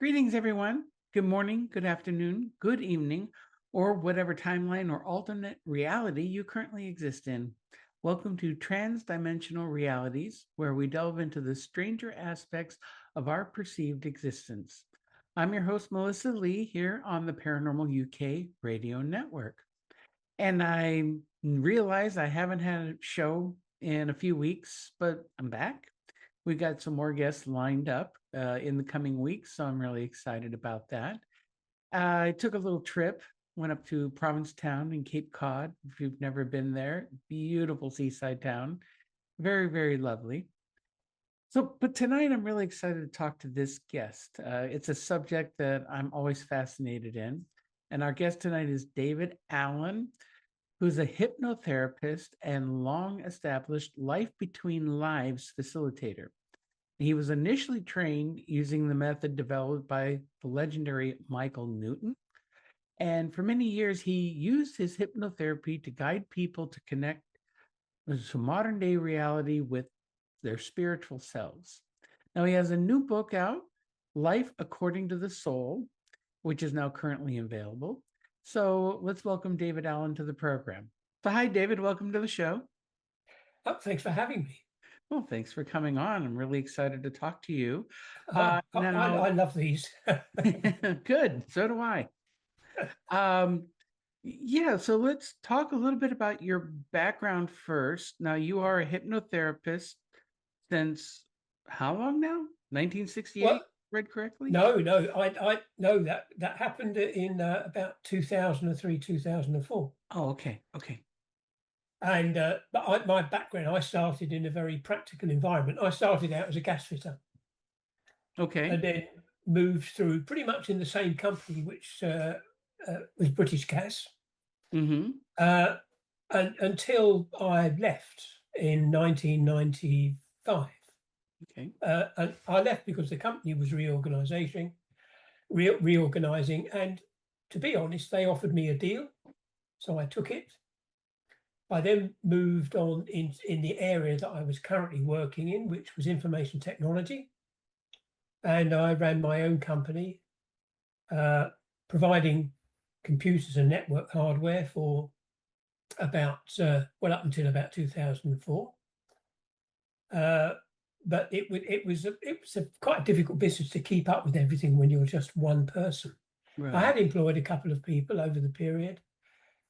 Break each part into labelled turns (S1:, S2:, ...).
S1: Greetings, everyone. Good morning, good afternoon, good evening, or whatever timeline or alternate reality you currently exist in. Welcome to Transdimensional Realities, where we delve into the stranger aspects of our perceived existence. I'm your host, Melissa Lee, here on the Paranormal UK Radio Network. And I realize I haven't had a show in a few weeks, but I'm back. We've got some more guests lined up in the coming weeks, so I'm really excited about that. I took a little trip, went up to Provincetown in Cape Cod. If you've never been there, beautiful seaside town, very, very lovely. So, but tonight I'm really excited to talk to this guest. It's a subject that I'm always fascinated in. And our guest tonight is David Allen, who's a hypnotherapist and long established life between lives facilitator. He was initially trained using the method developed by the legendary Michael Newton. And for many years, he used his hypnotherapy to guide people to connect to modern day reality with their spiritual selves. Now, he has a new book out, Life According to the Soul, which is now currently available. So let's welcome David Allen to the program. So, hi, David. Welcome to the show.
S2: Oh, thanks for having me.
S1: Well, thanks for coming on. I'm really excited to talk to you.
S2: I love these.
S1: Good. So do I. Yeah, so let's talk a little bit about your background first. Now, you are a hypnotherapist since how long now? 1968,
S2: Well,
S1: read correctly?
S2: no, I know that happened in about 2003, 2004.
S1: Oh, okay. Okay.
S2: And my background, I started in a very practical environment. I started out as a gas fitter
S1: Okay.
S2: and then moved through pretty much in the same company, which was British Gas,
S1: Mm-hmm.
S2: and until I left in 1995.
S1: Okay.
S2: And I left because the company was reorganizing, and to be honest, they offered me a deal, so I took it. I then moved on in the area that I was currently working in, which was information technology, and I ran my own company, providing computers and network hardware for about up until about 2004. But it was a quite a difficult business to keep up with everything when you're just one person. I
S1: Right.
S2: had employed a couple of people over the period,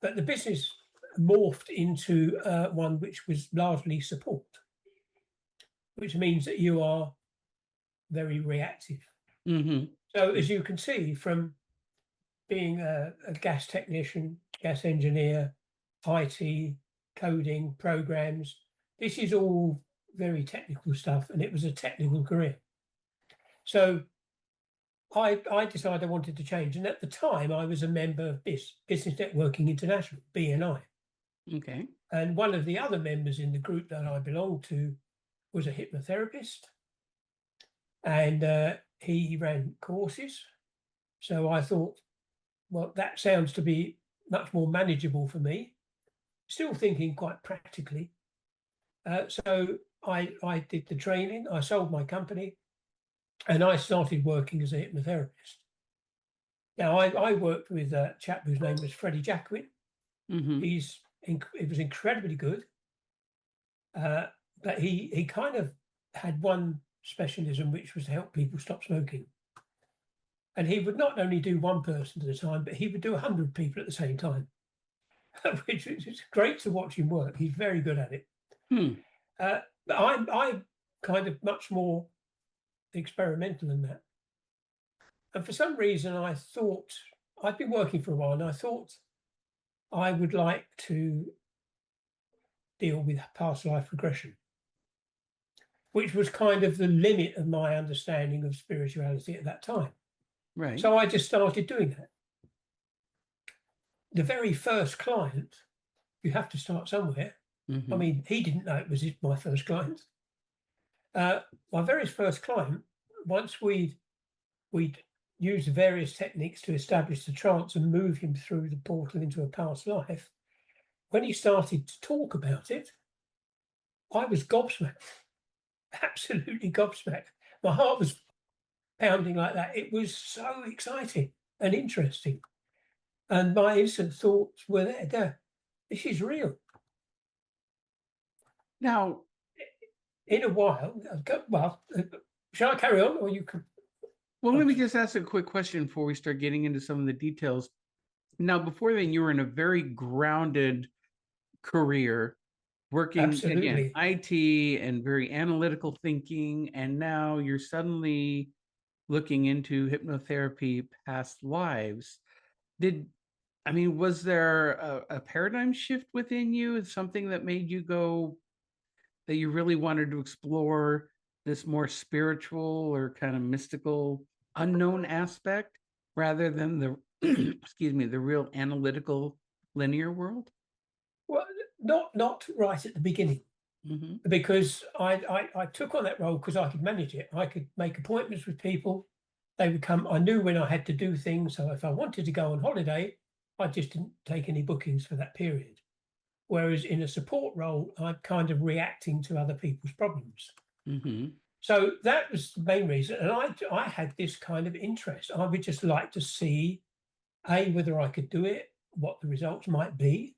S2: but the business morphed into one which was largely support, which means that you are very reactive.
S1: Mm-hmm.
S2: So as you can see from being a gas technician, gas engineer, IT, coding, programs, this is all very technical stuff, and it was a technical career. So I decided I wanted to change, and at the time I was a member of Business Networking International, BNI,
S1: Okay.
S2: and one of the other members in the group that I belonged to was a hypnotherapist, and he ran courses. So I thought, well, that sounds to be much more manageable for me. Still thinking quite practically. So I did the training, I sold my company, and I started working as a hypnotherapist. Now, I worked with a chap whose name was Freddie Jacquin.
S1: Mm-hmm.
S2: It was incredibly good, but he kind of had one specialism, which was to help people stop smoking. And he would not only do one person at a time, but he would do 100 people at the same time, which is great to watch him work. He's very good at it.
S1: Hmm.
S2: But I'm kind of much more experimental than that. And for some reason, I thought I'd been working for a while, and I thought I would like to deal with past life regression, which was kind of the limit of my understanding of spirituality at that time.
S1: Right.
S2: So I just started doing that. The very first client, you have to start somewhere.
S1: Mm-hmm.
S2: I mean, he didn't know it was my first client. My very first client, once we'd used various techniques to establish the trance and move him through the portal into a past life, when he started to talk about it, I was gobsmacked, absolutely gobsmacked. My heart was pounding like that. It was so exciting and interesting. And my instant thoughts were there. This is real.
S1: Now,
S2: In a while, shall I carry on, or you can?
S1: well, let me just ask a quick question before we start getting into some of the details. Now, before then, you were in a very grounded career, working again,
S2: Absolutely.
S1: IT and very analytical thinking, and now you're suddenly looking into hypnotherapy, past lives. Did I mean, was there a paradigm shift within you? Something that made you go that you really wanted to explore this more spiritual or kind of mystical, unknown aspect rather than the excuse me, the real analytical linear world?
S2: Well, not right at the beginning,
S1: Mm-hmm.
S2: because I took on that role because I could manage it. I could make appointments with people. They would come. I knew when I had to do things. So if I wanted to go on holiday, I just didn't take any bookings for that period. Whereas in a support role, I'm kind of reacting to other people's problems.
S1: Mm-hmm.
S2: So that was the main reason. And I had this kind of interest. I would just like to see, A, whether I could do it, what the results might be.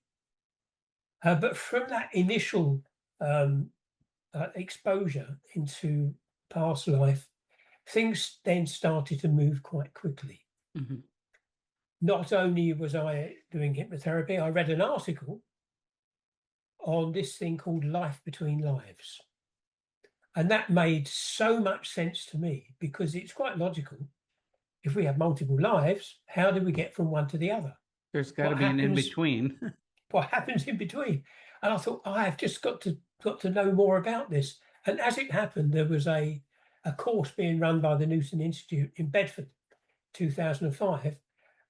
S2: But from that initial um, exposure into past life, things then started to move quite quickly.
S1: Mm-hmm.
S2: Not only was I doing hypnotherapy, I read an article on this thing called life between lives. And that made so much sense to me because it's quite logical. If we have multiple lives, how do we get from one to the other?
S1: There's got to
S2: What
S1: be an in
S2: happens?
S1: between.
S2: What happens in between? And I thought, I have just got to know more about this. And as it happened, there was a course being run by the Newton Institute in Bedford, 2005,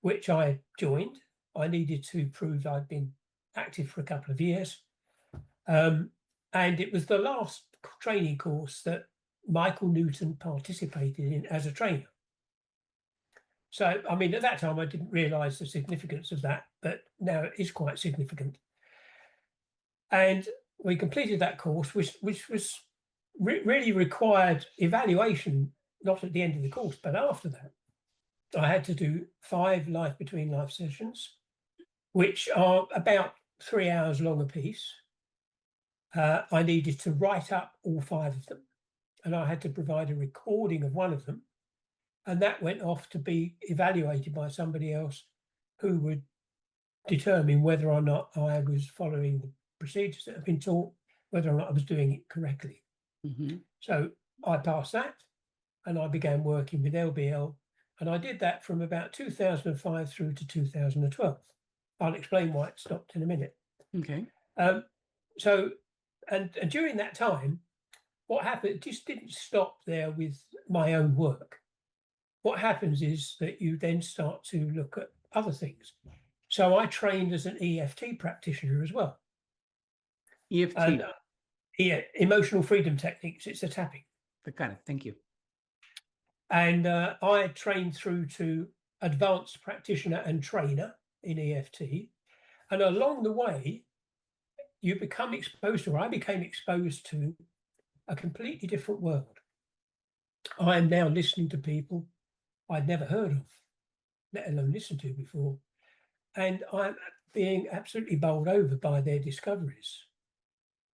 S2: which I joined. I needed to prove I'd been active for a couple of years. And it was the last training course that Michael Newton participated in as a trainer. So, I mean, at that time, I didn't realize the significance of that, but now it is quite significant. And we completed that course, which was really required evaluation, not at the end of the course, but after that. I had to do 5 life between life sessions, which are about 3 hours long apiece. I needed to write up all 5 of them, and I had to provide a recording of one of them. And that went off to be evaluated by somebody else who would determine whether or not I was following the procedures that have been taught, whether or not I was doing it correctly.
S1: Mm-hmm.
S2: So I passed that and I began working with LBL. And I did that from about 2005 through to 2012. I'll explain why it stopped in a minute.
S1: Okay.
S2: So, and during that time, what happened, it just didn't stop there with my own work. What happens is that you then start to look at other things. So I trained as an EFT practitioner as well. And
S1: EFT,
S2: emotional freedom techniques, it's the tapping.
S1: the kind of, thank you.
S2: And I trained through to advanced practitioner and trainer in EFT. And along the way, you become exposed to, or I became exposed to, a completely different world. I am now listening to people I'd never heard of, let alone listened to before. And I'm being absolutely bowled over by their discoveries.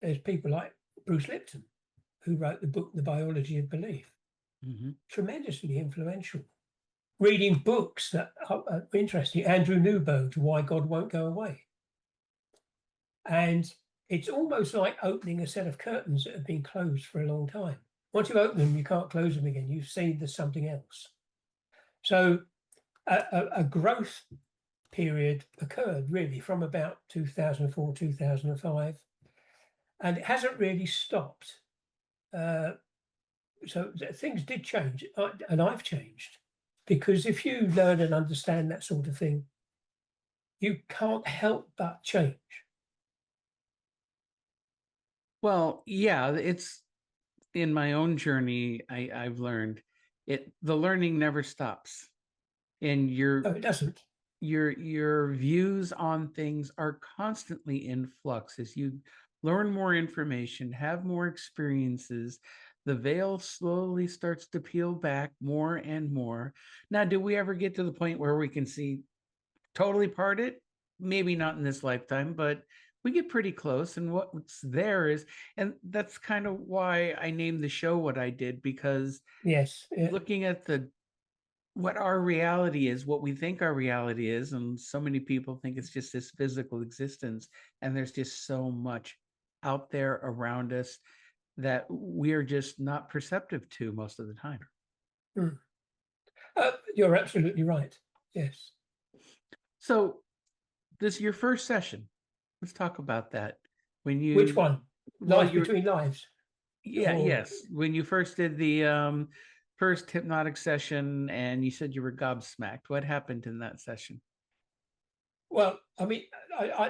S2: There's people like Bruce Lipton, who wrote the book, The Biology of Belief, tremendously influential. Reading books that are interesting, Andrew Newberg's Why God Won't Go Away. And it's almost like opening a set of curtains that have been closed for a long time. Once you open them, you can't close them again. You've seen there's something else. So a growth period occurred really from about 2004, 2005, and it hasn't really stopped. So things did change, and I've changed, because if you learn and understand that sort of thing, you can't help but change.
S1: Well, yeah, it's in my own journey, I've learned the learning never stops. And
S2: No, it doesn't.
S1: your views on things are constantly in flux as you learn more information, have more experiences. the veil slowly starts to peel back more and more. Now, do we ever get to the point where we can see totally parted? Maybe not in this lifetime, but we get pretty close. And what's there is, and that's kind of why I named the show what I did, because
S2: Yes. Yeah.
S1: looking at the what our reality is, what we think our reality is, and so many people think it's just this physical existence, and there's just so much out there around us that we're just not perceptive to most of the time.
S2: Mm. You're absolutely right. Yes.
S1: So this your first session. Let's talk about that. When
S2: Which
S1: you
S2: one?
S1: well
S2: Lives
S1: you're
S2: Between Lives.
S1: yes, when you first did the first hypnotic session and you said you were gobsmacked. What happened in that session?
S2: Well, I mean,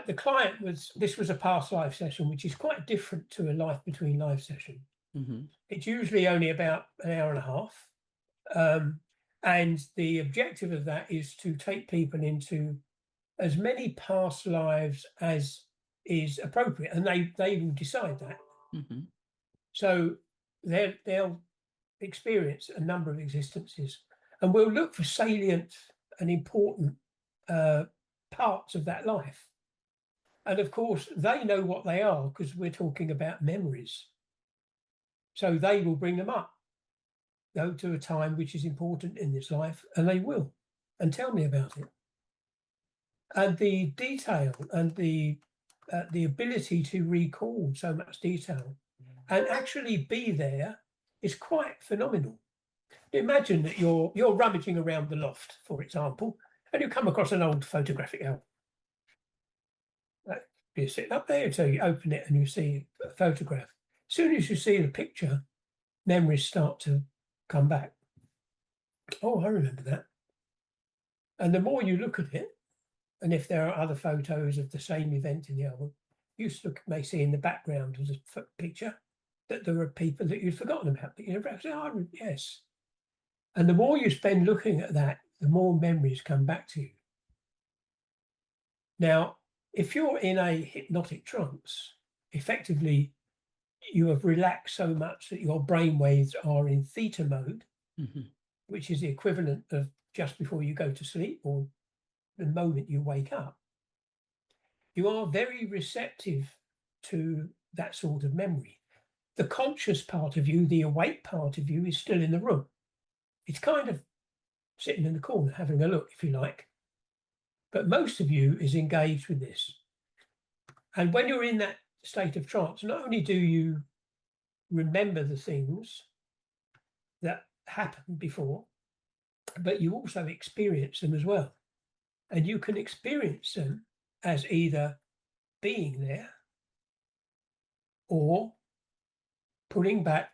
S2: the client this was a past life session, which is quite different to a Life Between Lives session.
S1: Mm-hmm.
S2: It's usually only about an hour and a half. And the objective of that is to take people into as many past lives as is appropriate, and they will decide that.
S1: Mm-hmm.
S2: So they'll experience a number of existences, and we'll look for salient and important parts of that life. And of course, they know what they are because we're talking about memories. So they will bring them up, go to a time which is important in this life, and they will, and tell me about it. And the detail and the ability to recall so much detail and actually be there is quite phenomenal. Imagine that you're rummaging around the loft, for example, and you come across an old photographic album. You're sitting up there, so you open it and you see a photograph. As soon as you see the picture, memories start to come back. Oh, I remember that. And the more you look at it, and if there are other photos of the same event in the album, you may see in the background of the picture that there are people that you've forgotten about, but you never say, oh, yes. And the more you spend looking at that, the more memories come back to you. Now, if you're in a hypnotic trance, effectively, you have relaxed so much that your brain waves are in theta mode,
S1: Mm-hmm.
S2: which is the equivalent of just before you go to sleep or the moment you wake up. You are very receptive to that sort of memory. The conscious part of you, the awake part of you, is still in the room. It's kind of sitting in the corner having a look, if you like. But most of you is engaged with this. And when you're in that state of trance, not only do you remember the things that happened before, but you also experience them as well. And you can experience them as either being there or pulling back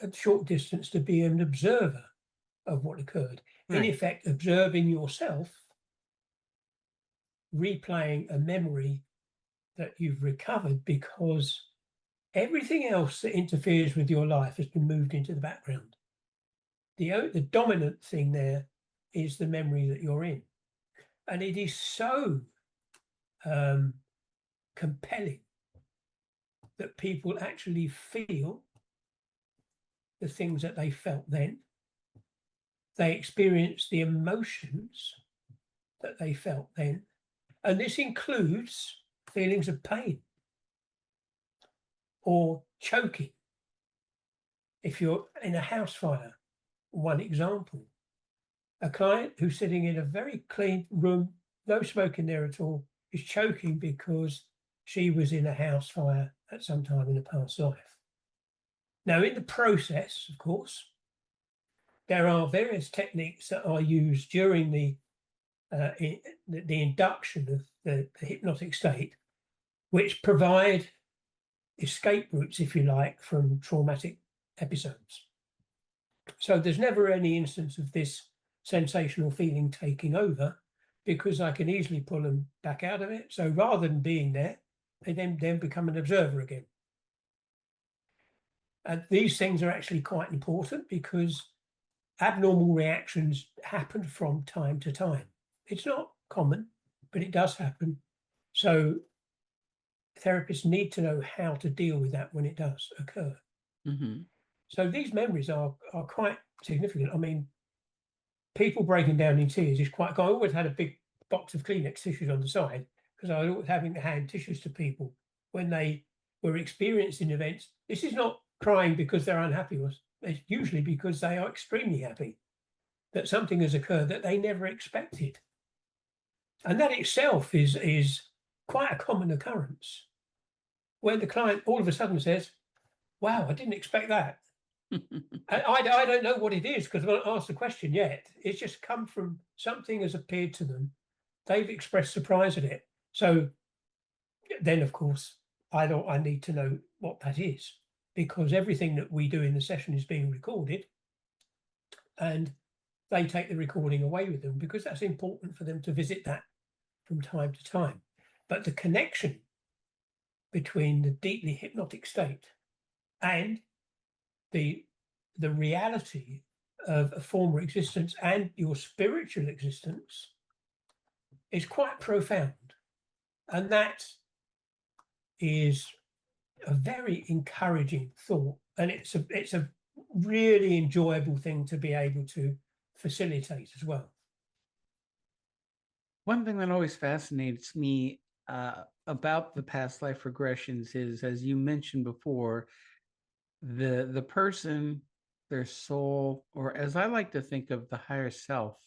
S2: a short distance to be an observer of what occurred.
S1: Right.
S2: In effect, observing yourself, replaying a memory that you've recovered because everything else that interferes with your life has been moved into the background. The dominant thing there is the memory that you're in. And it is so compelling that people actually feel the things that they felt then. They experience the emotions that they felt then. And this includes feelings of pain or choking. If you're in a house fire, one example, a client who's sitting in a very clean room, no smoke in there at all, is choking because she was in a house fire at some time in a past life. Now, in the process, of course, there are various techniques that are used during the induction of the hypnotic state, which provide escape routes, if you like, from traumatic episodes. So there's never any instance of this sensational feeling taking over because I can easily pull them back out of it. So rather than being there, they then become an observer again. And these things are actually quite important because abnormal reactions happen from time to time. It's not common, but it does happen. So therapists need to know how to deal with that when it does occur.
S1: Mm-hmm.
S2: So these memories are quite significant. I mean, people breaking down in tears is quite. I always had a big box of Kleenex tissues on the side because I was always having to hand tissues to people when they were experiencing events. This is not crying because they're unhappy. It's usually because they are extremely happy that something has occurred that they never expected, and that itself is quite a common occurrence when the client all of a sudden says, "Wow, I didn't expect that." I don't know what it is because I haven't asked the question yet. It's just come from something has appeared to them. They've expressed surprise at it. So then, of course, I need to know what that is because everything that we do in the session is being recorded and they take the recording away with them because that's important for them to visit that from time to time. But the connection between the deeply hypnotic state and the reality of a former existence and your spiritual existence is quite profound. And that is a very encouraging thought. And it's a really enjoyable thing to be able to facilitate as well.
S1: One thing that always fascinates me about the past life regressions is, as you mentioned before, the person, their soul, or as I like to think of the higher self,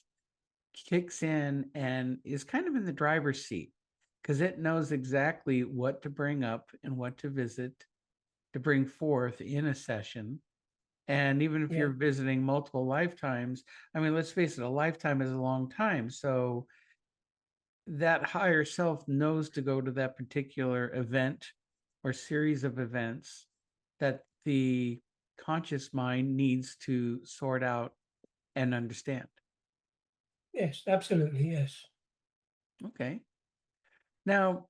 S1: kicks in and is kind of in the driver's seat because it knows exactly what to bring up and what to visit, to bring forth in a session. And even if
S2: Yeah.
S1: you're visiting multiple lifetimes, I mean, let's face it, a lifetime is a long time. So that higher self knows to go to that particular event or series of events that the conscious mind needs to sort out and understand.
S2: Yes, absolutely. Yes.
S1: Okay. Now,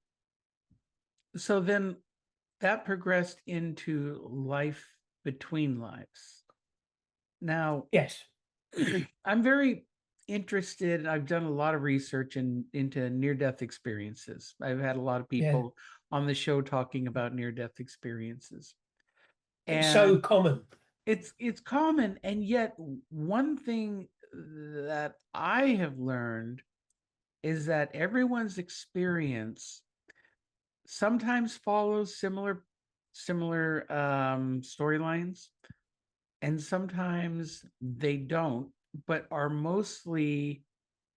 S1: so then that progressed into life between lives. Now,
S2: Yes.
S1: I'm very interested. I've done a lot of research into near-death experiences. I've had a lot of
S2: Yeah.
S1: people on the show talking about near-death experiences.
S2: It's so
S1: And
S2: common.
S1: it's common, and yet one thing that I have learned is that everyone's experience sometimes follows similar storylines, and sometimes they don't, but are mostly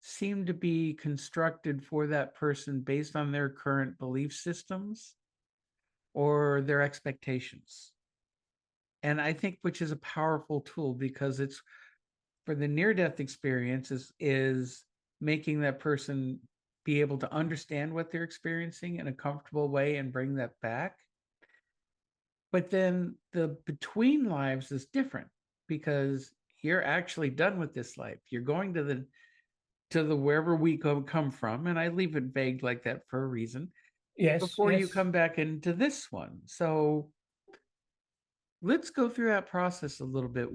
S1: seem to be constructed for that person based on their current belief systems or their expectations. And I think which is a powerful tool because it's for the near death experience is making that person be able to understand what they're experiencing in a comfortable way and bring that back. But then the between lives is different because you're actually done with this life. You're going to the wherever we come from, and I leave it vague like that for a reason,
S2: Yes.
S1: before you
S2: Yes.
S1: come back into this one. So let's go through that process a little bit.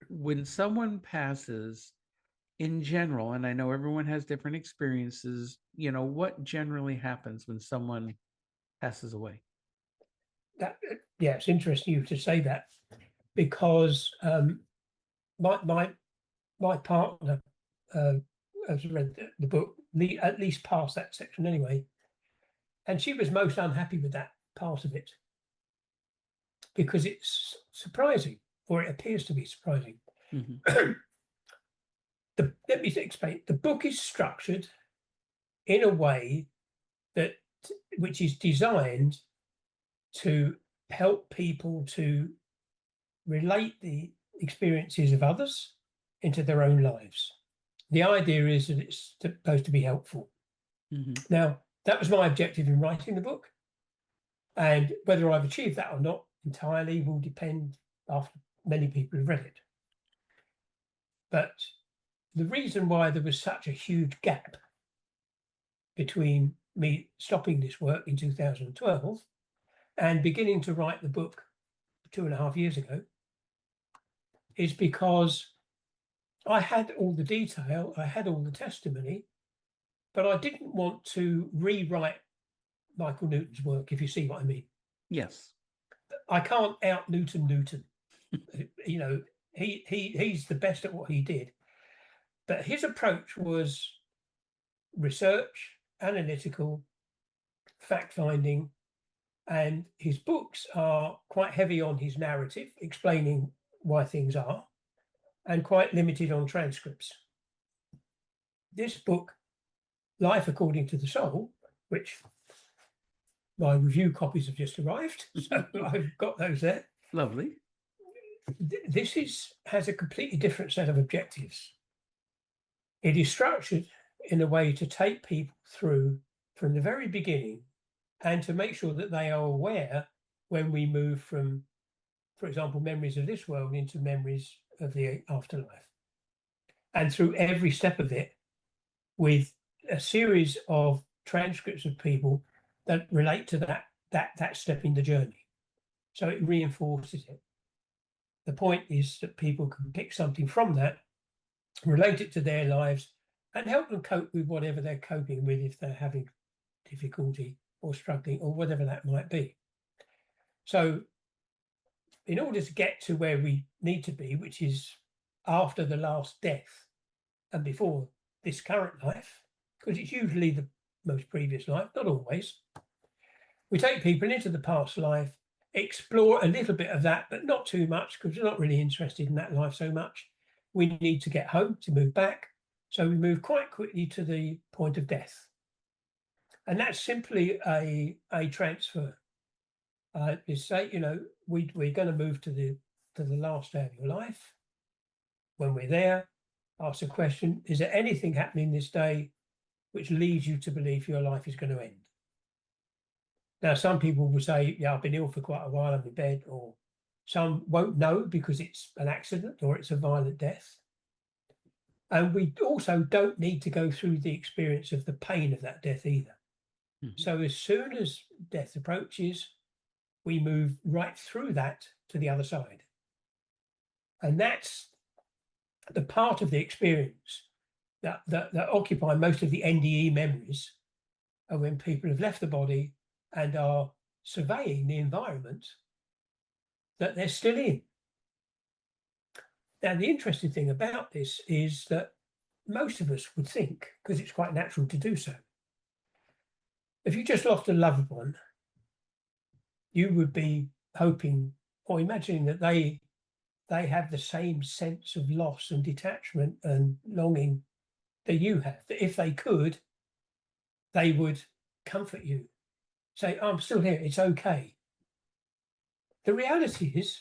S1: When someone passes in general, and I know everyone has different experiences, what generally happens when someone passes away?
S2: Yeah, it's interesting you to say that because my partner has read the book at least past that section anyway, and she was most unhappy with that part of it because it's surprising, or it appears to be surprising.
S1: Mm-hmm.
S2: Let me explain. The book is structured in a way that which is designed to help people to relate the experiences of others into their own lives. The idea is that it's supposed to be helpful.
S1: Mm-hmm.
S2: Now, that was my objective in writing the book. And whether I've achieved that or not entirely will depend after many people have read it. But the reason why there was such a huge gap between me stopping this work in 2012 and beginning to write the book 2.5 years ago is because I had all the detail, I had all the testimony, but I didn't want to rewrite Michael Newton's work, if you see what I mean.
S1: Yes.
S2: I can't out Newton. You know, he's the best at what he did. But his approach was research, analytical, fact finding, and his books are quite heavy on his narrative, explaining why things are, and quite limited on transcripts. This book, Life According to the Soul, which my review copies have just arrived, so I've got those there.
S1: Lovely.
S2: This has a completely different set of objectives. It is structured in a way to take people through from the very beginning and to make sure that they are aware when we move from, for example, memories of this world into memories of the afterlife. And through every step of it, with a series of transcripts of people that relate to that step in the journey. So it reinforces it. The point is that people can pick something from that, relate it to their lives, and help them cope with whatever they're coping with if they're having difficulty or struggling or whatever that might be. So in order to get to where we need to be, which is after the last death and before this current life, because it's usually the most previous life, not always, we take people into the past life, explore a little bit of that, but not too much, because we're not really interested in that life so much. We need to get home, to move back. So we move quite quickly to the point of death. And that's simply a transfer. You say, we're going to move to the last day of your life. When we're there, ask the question, is there anything happening this day which leads you to believe your life is going to end? Now, some people will say, yeah, I've been ill for quite a while, I'm in bed, or some won't know because it's an accident or it's a violent death. And we also don't need to go through the experience of the pain of that death either. Mm-hmm. So as soon as death approaches, we move right through that to the other side. And that's the part of the experience that occupy most of the NDE memories are when people have left the body and are surveying the environment that they're still in. Now, the interesting thing about this is that most of us would think, because it's quite natural to do so, if you just lost a loved one, you would be hoping or imagining that they have the same sense of loss and detachment and longing that you have, that if they could, they would comfort you, say, I'm still here, it's okay. The reality is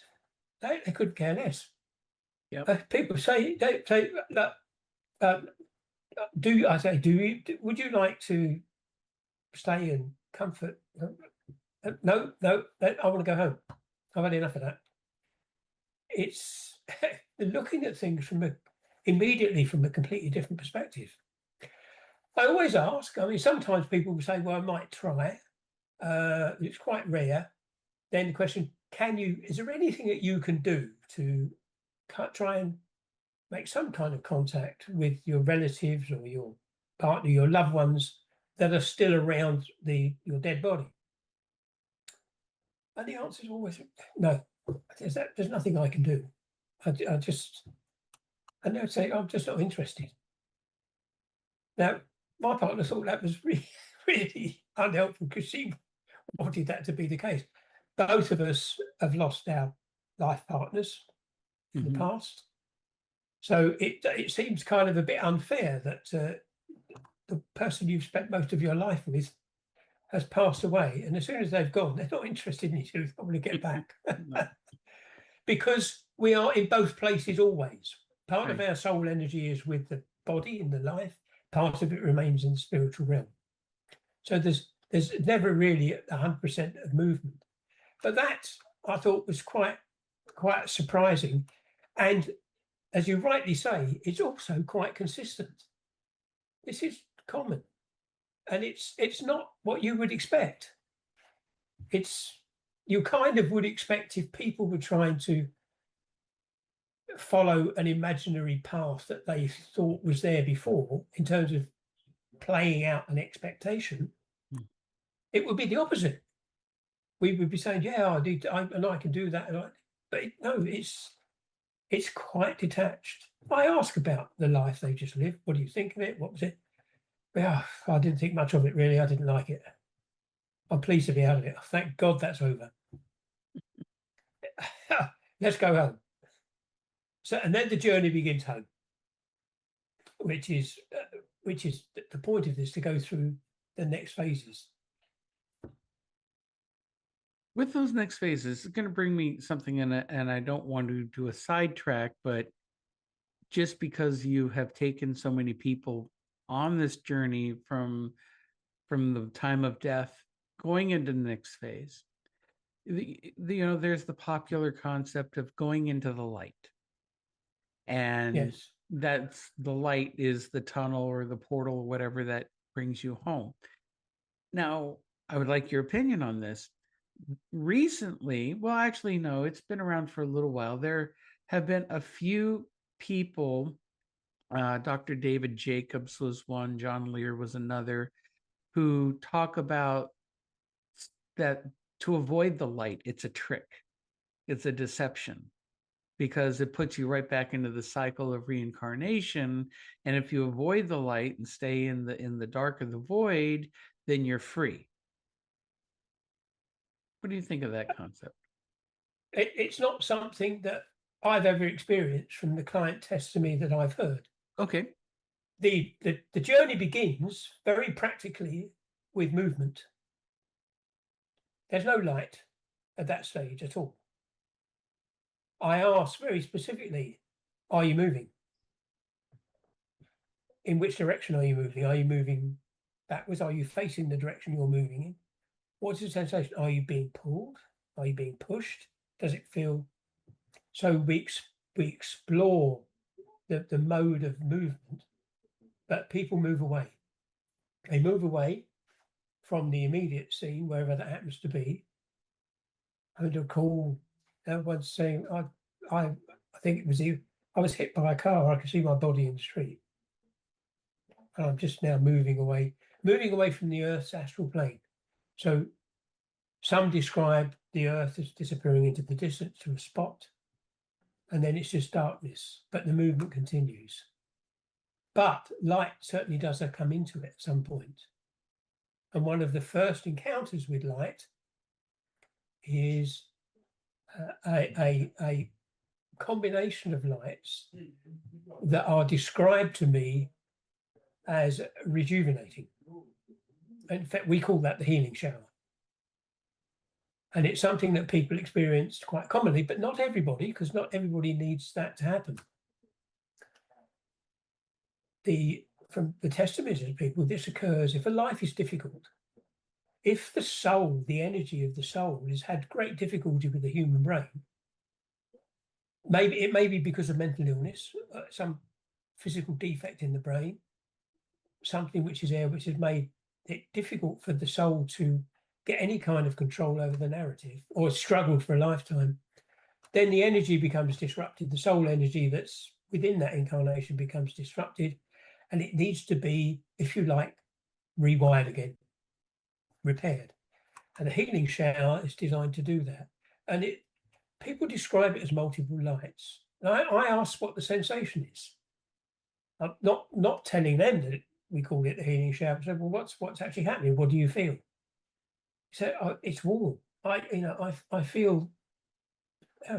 S2: they couldn't care less. Yep. People say, would you like to stay and comfort? No, I want to go home. I've had enough of that. It's looking at things immediately from a completely different perspective. I always ask, sometimes people will say, well, I might try. It's quite rare. Then the question, is there anything that you can do to try and make some kind of contact with your relatives or your partner, your loved ones that are still around your dead body? And the answer is always no. There's nothing I can do. And they would say, I'm just not interested. Now, my partner thought that was really, really unhelpful because she wanted that to be the case. Both of us have lost our life partners in the past. So it seems kind of a bit unfair that the person you've spent most of your life with has passed away. And as soon as they've gone, they're not interested in you. They want to get back. Because we are in both places always. Part of our soul energy is with the body in the life. Part of it remains in the spiritual realm. So there's never really 100% of movement. But that, I thought, was quite surprising. And as you rightly say, it's also quite consistent. This is common. And it's not what you would expect. You kind of would expect if people were trying to follow an imaginary path that they thought was there before in terms of playing out an expectation, it would be the opposite. We would be saying, yeah, I can do that. but no, it's quite detached. I ask about the life they just lived. What do you think of it? What was it? Yeah, I didn't think much of it really. I didn't like it. I'm pleased to be out of it. Thank God that's over. Let's go home. So, and then the journey begins home, which is the point of this, to go through the next phases.
S1: With those next phases, it's going to bring me something in it, and I don't want to do a sidetrack, but just because you have taken so many people on this journey from the time of death going into the next phase, there's the popular concept of going into the light, and
S2: Yes.
S1: that's the light is the tunnel or the portal or whatever that brings you home. Now, I would like your opinion on this. Recently, well, actually, no, it's been around for a little while. There have been a few people. Dr. David Jacobs was one, John Lear was another, who talk about that to avoid the light, it's a trick, it's a deception, because it puts you right back into the cycle of reincarnation. And if you avoid the light and stay in the dark of the void, then you're free. What do you think of that concept?
S2: It's not something that I've ever experienced from the client testimony that I've heard.
S1: Okay.
S2: The journey begins very practically with movement. There's no light at that stage at all. I ask very specifically, are you moving? In which direction are you moving? Are you moving backwards? Are you facing the direction you're moving in? What's the sensation? Are you being pulled? Are you being pushed? Does it feel? So we explore the mode of movement, but people move away. They move away from the immediate scene, wherever that happens to be. I recall once saying, I think it was you. I was hit by a car. I could see my body in the street. And I'm just now moving away from the Earth's astral plane. So some describe the Earth as disappearing into the distance to a spot, and then it's just darkness, but the movement continues. But light certainly does come into it at some point. And one of the first encounters with light is a combination of lights that are described to me as rejuvenating. In fact, we call that the healing shower. And it's something that people experience quite commonly, but not everybody, because not everybody needs that to happen. From the testimonies of people, this occurs if a life is difficult. If the soul, the energy of the soul, has had great difficulty with the human brain, maybe it may be because of mental illness, some physical defect in the brain, something which is there which has made it difficult for the soul to get any kind of control over the narrative, or struggled for a lifetime, then the energy becomes disrupted. The soul energy that's within that incarnation becomes disrupted, and it needs to be, if you like, rewired again, repaired. And the healing shower is designed to do that. And people describe it as multiple lights. And I ask what the sensation is. I'm not telling them that we call it the healing shower. I said, well, what's actually happening? What do you feel? He said, oh, it's warm. I feel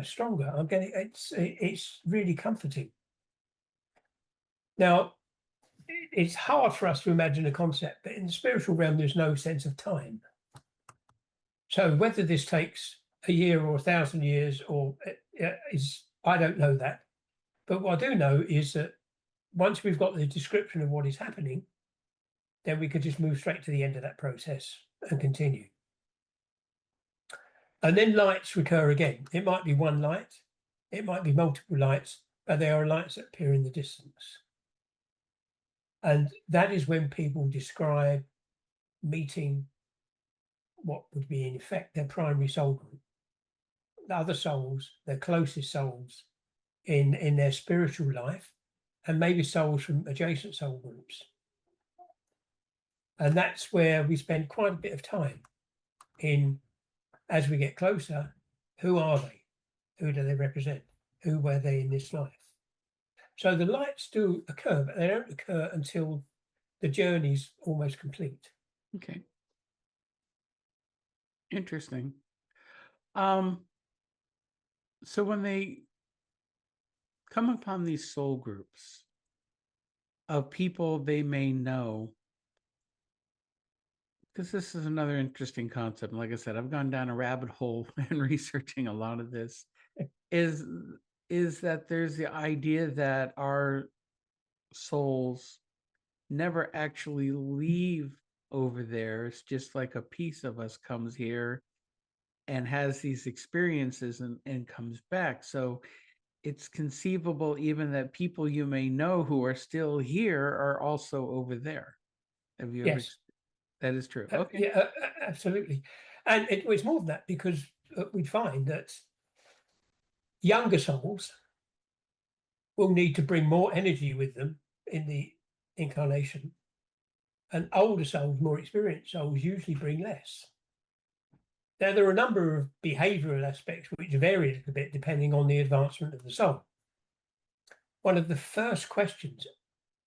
S2: stronger. I'm getting it's really comforting. Now, it's hard for us to imagine a concept, but in the spiritual realm, there's no sense of time. So whether this takes a year or 1,000 years, or I don't know that. But what I do know is that once we've got the description of what is happening, then we could just move straight to the end of that process and continue. And then lights recur again. It might be one light, it might be multiple lights, but there are lights that appear in the distance. And that is when people describe meeting what would be, in effect, their primary soul group, the other souls, their closest souls in their spiritual life, and maybe souls from adjacent soul groups. And that's where we spend quite a bit of time in, as we get closer, who are they? Who do they represent? Who were they in this life? So the lights do occur, but they don't occur until the journey's almost complete.
S1: Okay. Interesting. Um, so when they come upon these soul groups of people they may know, because this is another interesting concept. Like I said, I've gone down a rabbit hole in researching a lot of this. Is that there's the idea that our souls never actually leave over there. It's just like a piece of us comes here and has these experiences and comes back. So it's conceivable even that people you may know who are still here are also over there. Have you ever?
S2: Yes,
S1: That is true. Okay.
S2: yeah, absolutely. And it was more than that, because we'd find that younger souls will need to bring more energy with them in the incarnation, and older souls, more experienced souls, usually bring less. Now, there are a number of behavioral aspects which vary a little bit depending on the advancement of the soul. One of the first questions,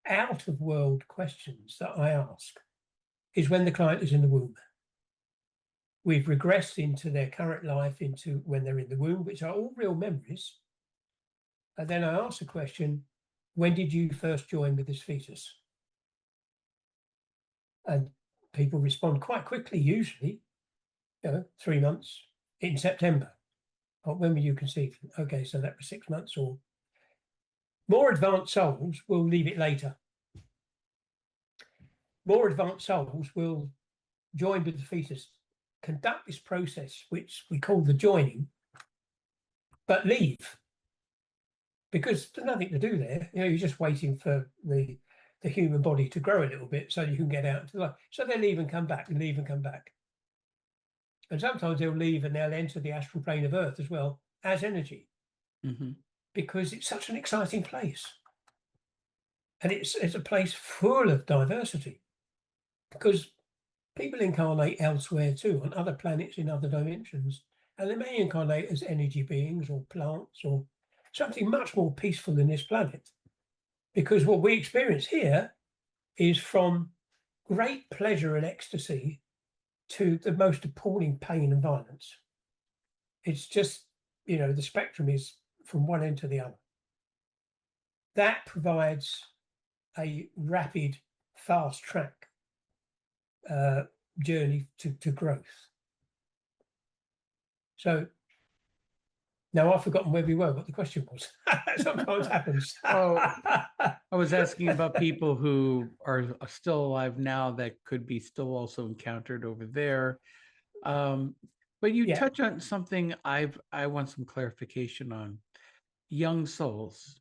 S2: out of world questions, that I ask is when the client is in the womb. We've regressed into their current life, into when they're in the womb, which are all real memories. And then I ask the question, when did you first join with this fetus? And people respond quite quickly, usually, 3 months in September. Oh, when were you conceived? Okay, so that was 6 months. Or more advanced souls will leave it later. More advanced souls will join with the fetus, conduct this process, which we call the joining, but leave, because there's nothing to do there. You're just waiting for the human body to grow a little bit so you can get out into life. So they'll leave and come back, and leave and come back. And sometimes they'll leave and they'll enter the astral plane of Earth as well as energy, because it's such an exciting place. And it's a place full of diversity, because people incarnate elsewhere too, on other planets, in other dimensions. And they may incarnate as energy beings or plants or something much more peaceful than this planet. Because what we experience here is from great pleasure and ecstasy to the most appalling pain and violence. It's just, the spectrum is from one end to the other. That provides a rapid, fast track journey to growth. So now I've forgotten where we were, what the question was. Sometimes happens.
S1: Oh, I was asking about people who are still alive now that could be still also encountered over there. But you
S2: Yeah.
S1: touch on something I want some clarification on. Young souls,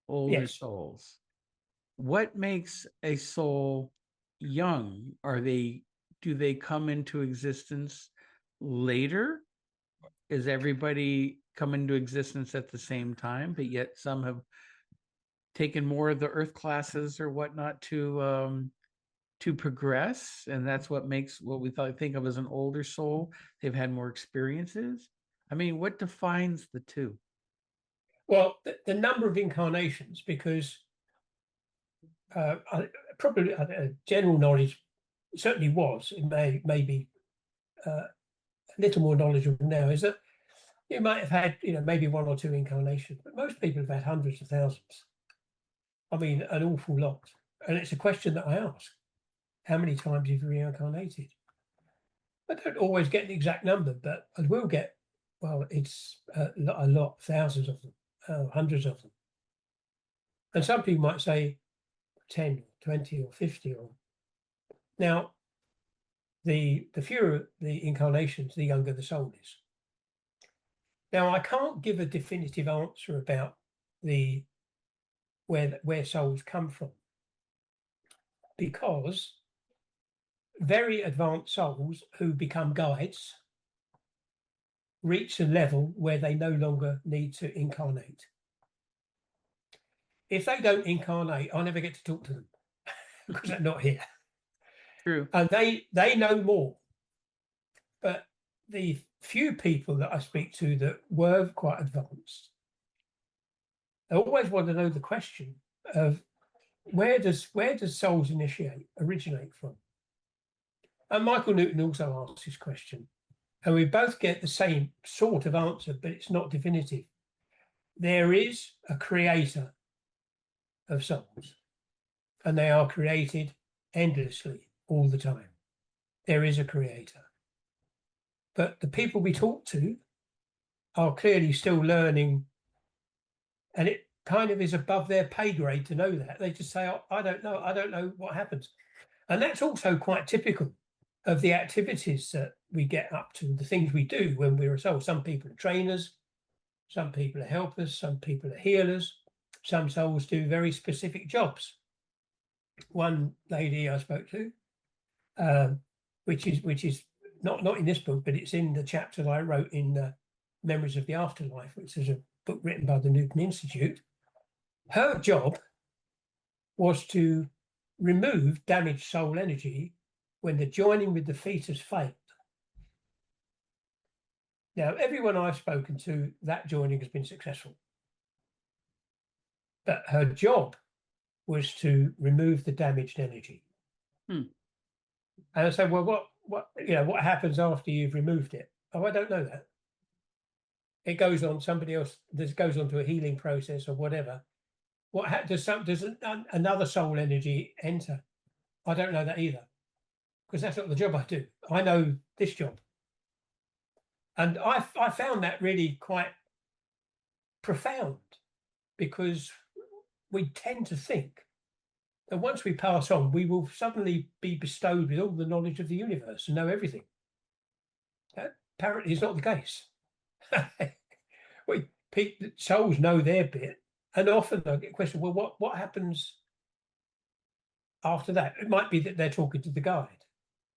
S1: older
S2: Yes.
S1: souls. What makes a soul young? Do they come into existence later? Is everybody come into existence at the same time, but yet some have taken more of the earth classes or whatnot to progress, and that's what makes what we think of as an older soul. They've had more experiences. I mean, what defines the two?
S2: Well, the number of incarnations, because probably general knowledge certainly was, it may be a little more knowledgeable now, is that you might have had, maybe one or two incarnations, but most people have had hundreds of thousands. I mean, an awful lot. And it's a question that I ask. How many times have you reincarnated? I don't always get the exact number, but I will get, well, it's a lot, thousands of them, hundreds of them. And some people might say 10, 20 or 50. Now, the fewer the incarnations, the younger the soul is. Now, I can't give a definitive answer about where souls come from, because very advanced souls who become guides reach a level where they no longer need to incarnate. If they don't incarnate, I never get to talk to them because they're not here.
S1: True.
S2: And they know more. But the few people that I speak to that were quite advanced, I always want to know the question of where does souls originate from? And Michael Newton also asked this question, and we both get the same sort of answer, but it's not definitive. There is a creator of souls, and they are created endlessly all the time. There is a creator. But the people we talk to are clearly still learning, and it kind of is above their pay grade to know that. They just say, oh, I don't know what happens. And that's also quite typical of the activities that we get up to, the things we do when we're a soul. Some people are trainers, some people are helpers, some people are healers, some souls do very specific jobs. One lady I spoke to, which is not in this book, but it's in the chapter that I wrote in Memories of the Afterlife, which is a book written by the Newton Institute. Her job was to remove damaged soul energy when the joining with the fetus failed. Now, everyone I've spoken to, that joining has been successful. But her job was to remove the damaged energy. And I said, well, what happens after you've removed it? Oh, I don't know that. It goes on, somebody else, this goes on to a healing process or whatever. Does another soul energy enter? I don't know that either, because that's not the job I do. I know this job. And I found that really quite profound, because we tend to think that once we pass on, we will suddenly be bestowed with all the knowledge of the universe and know everything. That apparently is not the case. Souls know their bit, and often I get questioned, well, what happens after that? It might be that they're talking to the guide.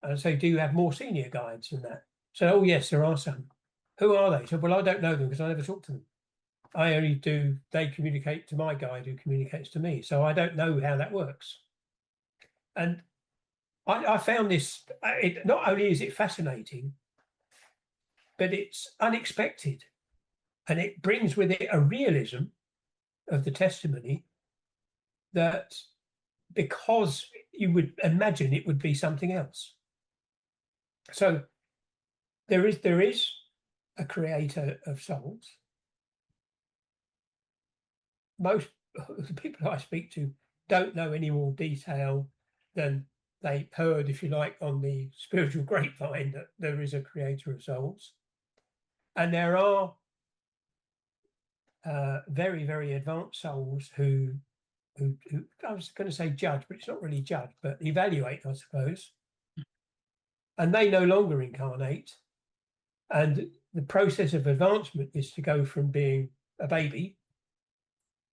S2: And I say, do you have more senior guides than that? So, oh, yes, there are some. Who are they? So, well, I don't know them because I never talk to them. I only do, they communicate to my guide who communicates to me. So I don't know how that works. And I found this, not only is it fascinating, but it's unexpected. And it brings with it a realism of the testimony that, because you would imagine it would be something else. So there is a creator of souls. Most of the people I speak to don't know any more detail than they heard, if you like, on the spiritual grapevine, that there is a creator of souls. And there are very, very advanced souls who I was going to say judge, but it's not really judge, but evaluate, I suppose. And they no longer incarnate. And the process of advancement is to go from being a baby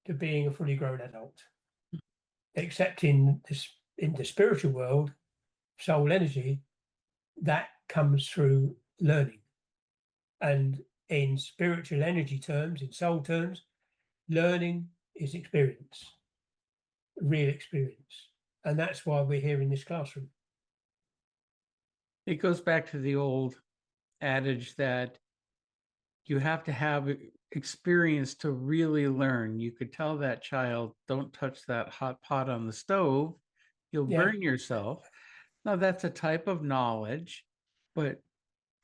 S2: to being a fully grown adult. Except in the spiritual world, soul energy, that comes through learning. And in spiritual energy terms, in soul terms, learning is experience, real experience. And that's why we're here in this classroom.
S1: It goes back to the old adage that you have to have experience to really learn. You could tell that child, don't touch that hot pot on the stove, you'll burn yourself. Now, that's a type of knowledge, but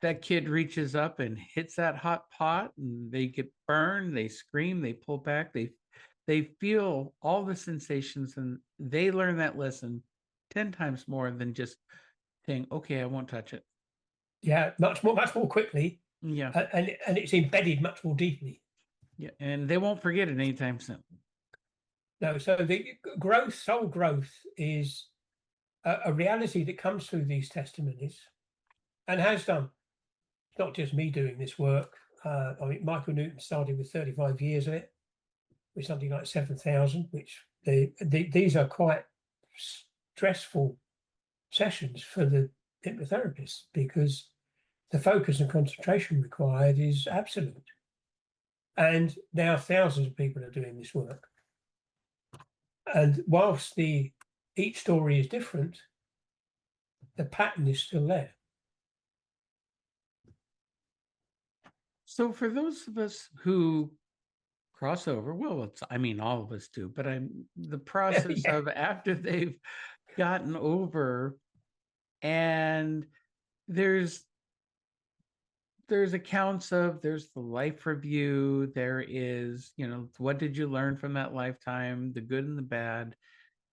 S1: that kid reaches up and hits that hot pot and they get burned, they scream, they pull back, they feel all the sensations, and they learn that lesson 10 times more than just saying, okay, I won't touch it.
S2: Yeah, much more quickly.
S1: Yeah.
S2: And it's embedded much more deeply.
S1: Yeah, and they won't forget it anytime soon.
S2: No, so the soul growth is a reality that comes through these testimonies, and has done. It's not just me doing this work. I mean, Michael Newton started with 35 years of it, with something like 7,000, which these are quite stressful sessions for the hypnotherapist, because the focus and concentration required is absolute. And now thousands of people are doing this work. And whilst each story is different, the pattern is still there.
S1: So for those of us who cross over, well, I mean, all of us do, but the process
S2: Yeah,
S1: of after they've gotten over, and there's accounts of, there's the life review, there is, what did you learn from that lifetime, the good and the bad.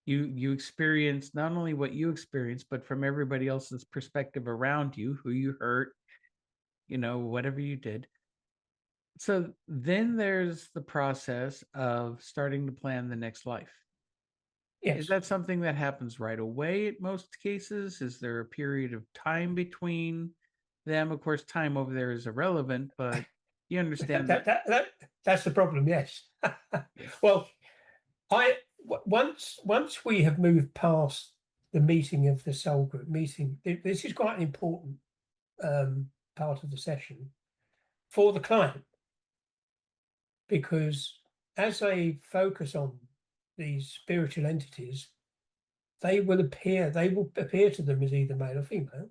S1: You experience not only what you experienced, but from everybody else's perspective around you, who you hurt, whatever you did. So then there's the process of starting to plan the next life. Is
S2: yes.
S1: that something that happens right away at most cases? Is there a period of time between them? Of course, time over there is irrelevant, but you
S2: That,
S1: understand that.
S2: that, that, that, that's the problem, yes.
S1: Yeah.
S2: Well, once we have moved past the meeting of the soul group meeting, this is quite an important part of the session for the client, because as they focus on these spiritual entities, they will appear to them as either male or female,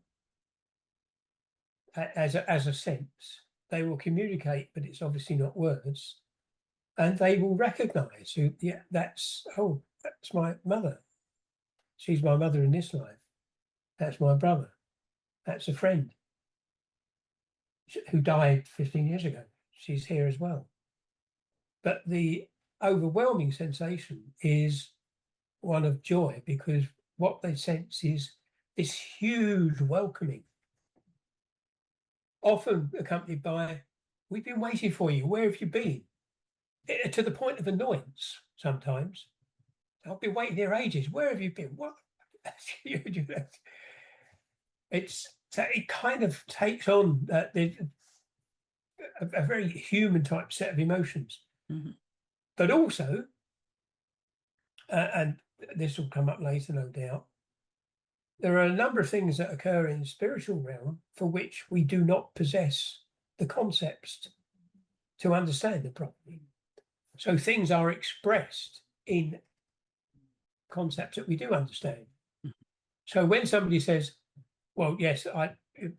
S2: as a sense. They will communicate, but it's obviously not words, and they will recognize who, yeah, that's my mother. She's my mother in this life. That's my brother. That's a friend who died 15 years ago. She's here as well. But the overwhelming sensation is one of joy, because what they sense is this huge welcoming, often accompanied by, "We've been waiting for you. Where have you been?" To the point of annoyance sometimes. "I've been waiting here ages. Where have you been? What?" It kind of takes on a very human type set of emotions.
S1: Mhm.
S2: But also, and this will come up later, no doubt, there are a number of things that occur in the spiritual realm for which we do not possess the concepts to understand them properly. So things are expressed in concepts that we do understand. So when somebody says, "Well, yes,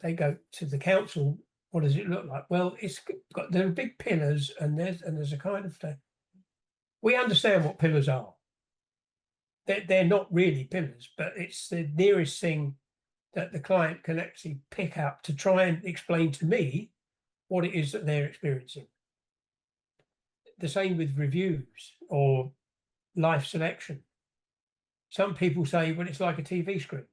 S2: they go to the council, what does it look like?" Well, there are big pillars, and there's a kind of we understand what pillars are. They're not really pillars, but it's the nearest thing that the client can actually pick up to try and explain to me what it is that they're experiencing. The same with reviews or life selection. Some people say, "Well, it's like a TV screen."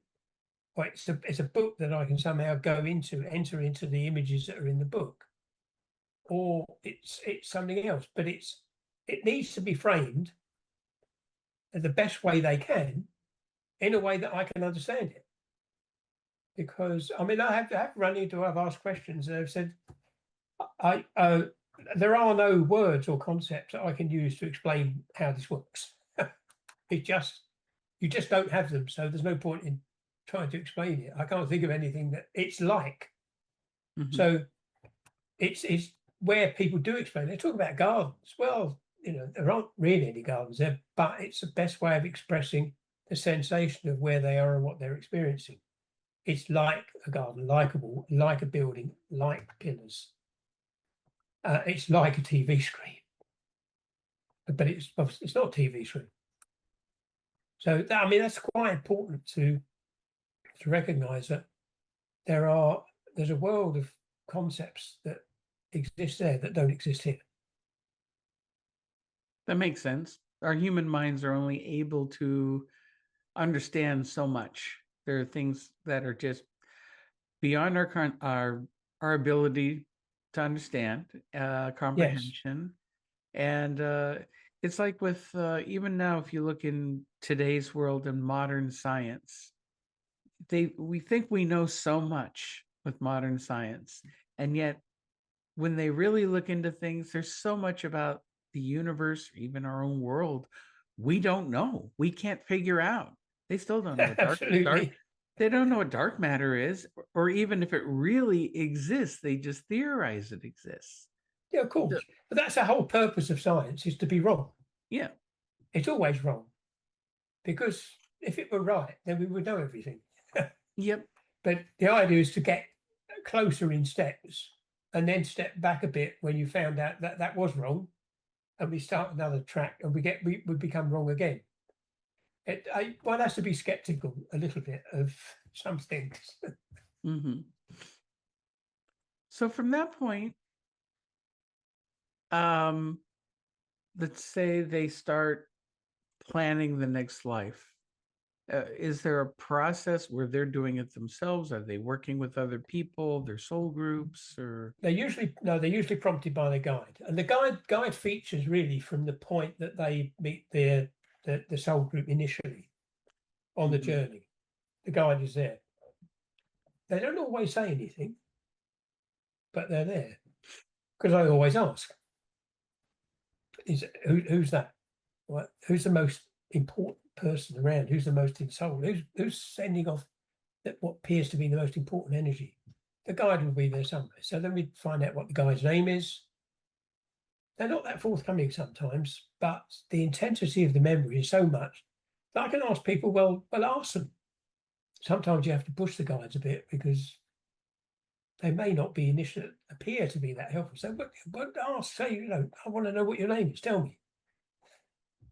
S2: Well, it's a book that I can somehow enter into the images that are in the book, or it's something else. But it needs to be framed the best way they can, in a way that I can understand it. Because I mean, I have run into, I've asked questions and they've said, I there are no words or concepts that I can use to explain how this works. It just You just don't have them, so there's no point in trying to explain it. I can't think of anything that it's like.
S1: Mhm.
S2: So it's where people do explain. They talk about gardens. Well, there aren't really any gardens there, but it's the best way of expressing the sensation of where they are and what they're experiencing. It's like a garden, like a wall, like a building, like pillars. It's like a TV screen, but it's not a TV screen. So I mean, that's quite important to recognise that there's a world of concepts that exist there that don't exist here.
S1: That makes sense. Our human minds are only able to understand so much. There are things that are just beyond our ability to understand,
S2: Yes,
S1: comprehension. And it's like with even now, if you look in today's world and modern science, we think we know so much with modern science, and yet when they really look into things, there's so much about the universe, or even our own world, we don't know. We can't figure out. They still don't know what dark.
S2: absolutely.
S1: They don't know what dark matter is, or even if it really exists. They just theorize it exists.
S2: Yeah, of
S1: So,
S2: course. But that's the whole purpose of science, is to be wrong.
S1: yeah.
S2: It's always wrong, because if it were right, then we would know everything.
S1: Yep.
S2: But the idea is to get closer in steps and then step back a bit when you found out that that was wrong, and we start another track, and we become wrong again. One has to be skeptical a little bit of some things.
S1: Mm-hmm. So from that point, um, let's say they start planning the next life. Is there a process where they're doing it themselves? Are they working with other people, their soul groups, or?
S2: They're usually prompted by the guide, and the guide features really from the point that they meet the soul group initially on the journey. The guide is there. They don't always say anything, but they're there because I always ask: who's that? What, who's the most important person around? Who's the most in soul? Who's sending off what appears to be the most important energy? The guide will be there somewhere. So then we find out what the guide's name is. They're not that forthcoming sometimes, but the intensity of the memory is so much that I can ask people, well, ask them. Sometimes you have to push the guides a bit because they may not be initially appear to be that helpful. So, but ask, say, I want to know what your name is. Tell me.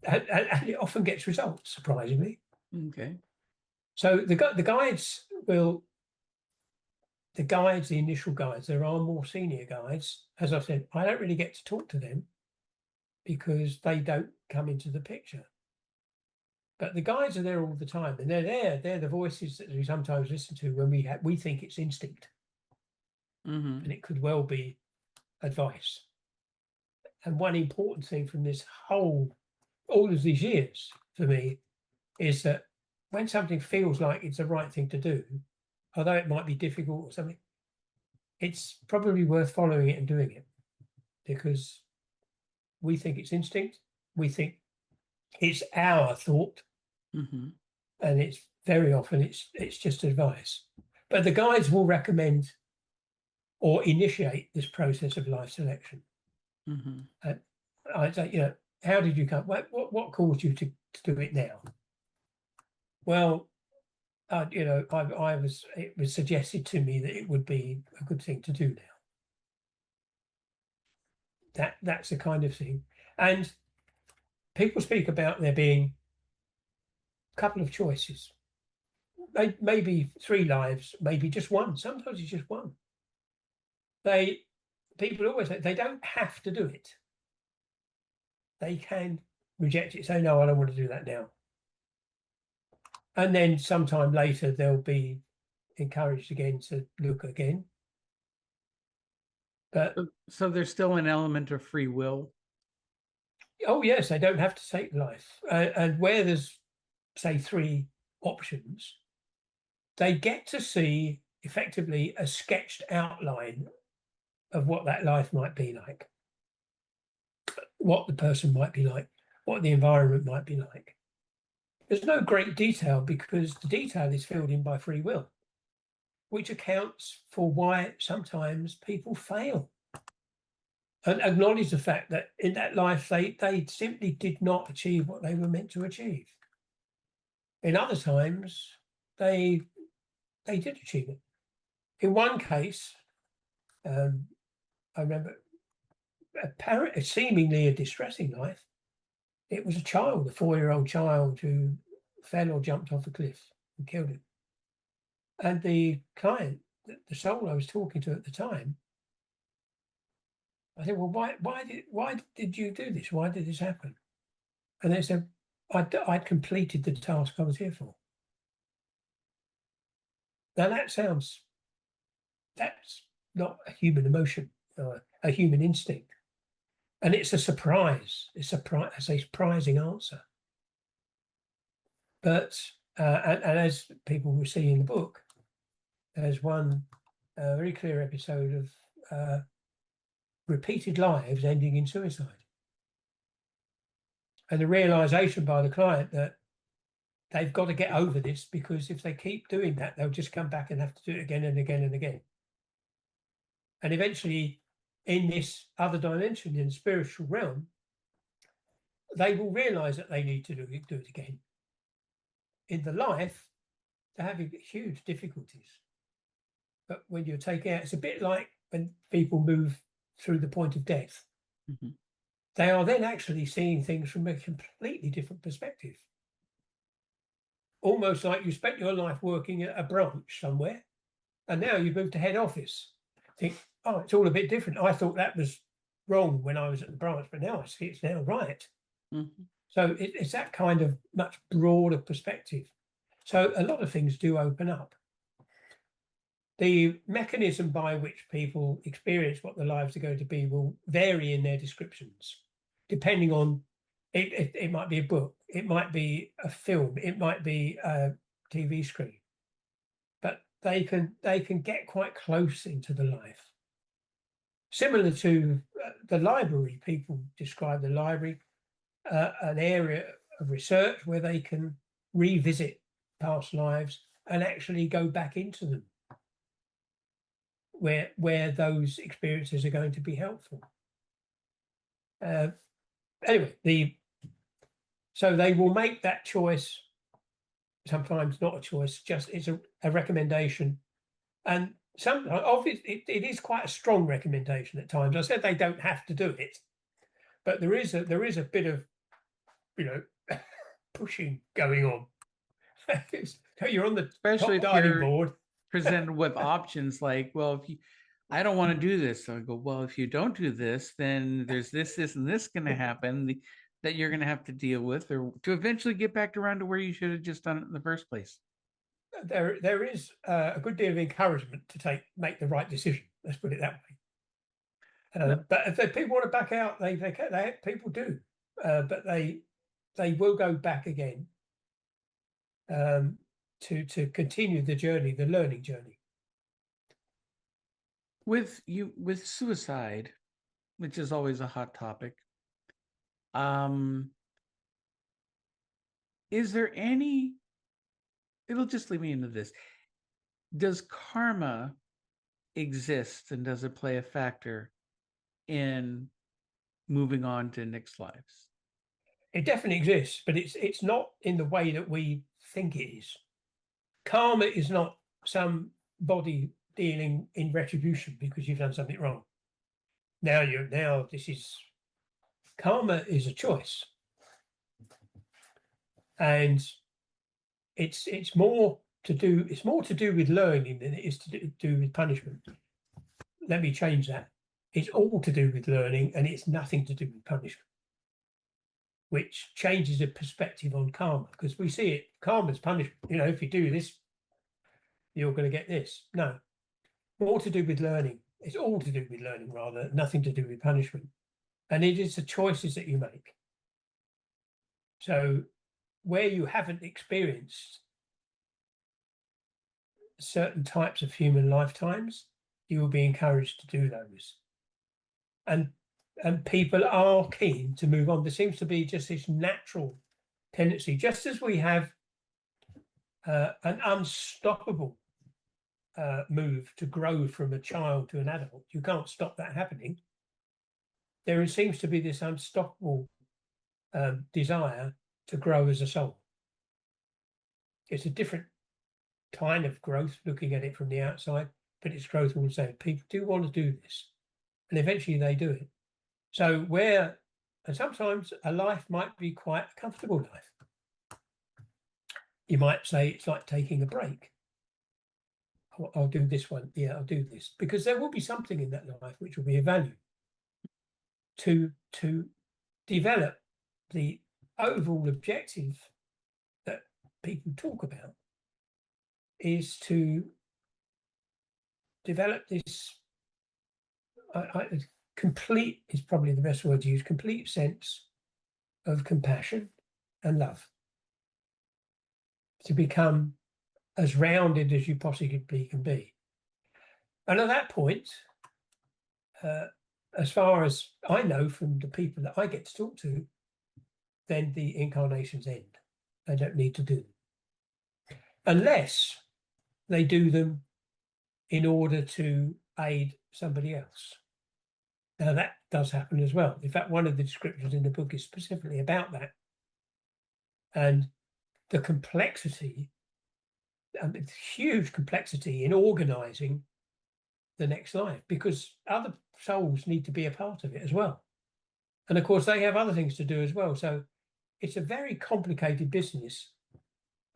S2: And it often gets results, surprisingly.
S1: Okay.
S2: So the guides the initial guides, there are more senior guides. As I said, I don't really get to talk to them because they don't come into the picture. But the guides are there all the time, and they're there. They're the voices that we sometimes listen to when we think it's instinct, and it could well be advice. And one important thing from this all of these years for me is that when something feels like it's the right thing to do, although it might be difficult or something, it's probably worth following it and doing it because we think it's instinct. We think it's our thought, and it's very often it's just advice. But the guides will recommend or initiate this process of life selection. And I'd say, how did you come? What caused you to do it now? Well, it was suggested to me that it would be a good thing to do now. That's the kind of thing. And people speak about there being a couple of choices. Maybe 3 lives, maybe just one. Sometimes it's just one. People always say they don't have to do it. They can reject it, say, no, I don't want to do that now. And then sometime later, they'll be encouraged again to look again. But
S1: so there's still an element of free will.
S2: Oh yes, they don't have to take life. And where there's, say, 3 options, they get to see effectively a sketched outline of what that life might be like, what the person might be like, what the environment might be like. There's no great detail because the detail is filled in by free will, which accounts for why sometimes people fail and acknowledge the fact that in that life they simply did not achieve what they were meant to achieve. In other times, they did achieve it. In one case, I remember seemingly a distressing life. It was a 4-year-old child who fell or jumped off a cliff and killed him. And the client, the soul I was talking to at the time, I said, well, why did you do this? Why did this happen? And they said, I'd completed the task I was here for. Now that's not a human emotion, a human instinct. And it's a surprise. It's a surprising answer. But, and as people will see in the book, there's one very clear episode of repeated lives ending in suicide. And the realization by the client that they've got to get over this because if they keep doing that, they'll just come back and have to do it again and again and again. And eventually, in this other dimension, in the spiritual realm, they will realize that they need to do it again. In the life, they're having huge difficulties. But when you're taking out, it's a bit like when people move through the point of death,
S1: Mhm.
S2: they are then actually seeing things from a completely different perspective. Almost like you spent your life working at a branch somewhere, and now you've moved to head office. Think, oh, it's all a bit different. I thought that was wrong when I was at the branch, but now I see it's now right.
S1: Mhm.
S2: So it's that kind of much broader perspective. So a lot of things do open up. The mechanism by which people experience what their lives are going to be will vary in their descriptions, depending on it might be a book, it might be a film, it might be a TV screen, but they can get quite close into the life. Similar to the library, people describe the library an area of research where they can revisit past lives and actually go back into them, where those experiences are going to be helpful. Anyway, so they will make that choice. Sometimes not a choice, just it's a recommendation, and some obviously it is quite a strong recommendation at times. I said they don't have to do it, but there is a bit of, you know, pushing going on. You're on the
S1: Especially
S2: top
S1: if
S2: diving
S1: you're
S2: board.
S1: presented with options like, well, if you, I don't want to do this. So I go, well, if you don't do this, then there's this, and this going to happen that you're going to have to deal with, or to eventually get back around to where you should have just done it in the first place.
S2: There is a good deal of encouragement to make the right decision. Let's put it that way.
S1: No,
S2: But if people want to back out, people do, but they will go back again, to continue the journey, the learning journey.
S1: with suicide, which is always a hot topic. Um, is there any? It'll just lead me into this. Does karma exist, and does it play a factor in moving on to next lives?
S2: It definitely exists, but it's not in the way that we think it is. Karma is not somebody dealing in retribution because you've done something wrong. Now this is karma is a choice, and it's more to do with learning than it is to do with punishment. Let me change that. It's all to do with learning, and it's nothing to do with punishment, which changes the perspective on karma, because we see it, karma's punishment. If you do this, you're going to get this. No, more to do with learning. It's all to do with learning, rather, nothing to do with punishment. And it is the choices that you make. So where you haven't experienced certain types of human lifetimes, you will be encouraged to do those. And people are keen to move on. There seems to be just this natural tendency, just as we have an unstoppable move to grow from a child to an adult. You can't stop that happening. There seems to be this unstoppable desire to grow as a soul. It's a different kind of growth, looking at it from the outside, but it's growth all the same. People do want to do this, and eventually they do it. So and sometimes a life might be quite a comfortable life. You might say it's like taking a break. I'll do this one. Yeah, I'll do this, because there will be something in that life which will be of value to develop the overall objective that people talk about, is to develop this complete, is probably the best word to use, complete sense of compassion and love, to become as rounded as you possibly can be. And at that point, as far as I know from the people that I get to talk to, then the incarnations end. They don't need to do them, unless they do them in order to aid somebody else. Now, that does happen as well. In fact, one of the descriptions in the book is specifically about that. And the complexity, huge complexity in organizing the next life, because other souls need to be a part of it as well. And of course, they have other things to do as well. So it's a very complicated business.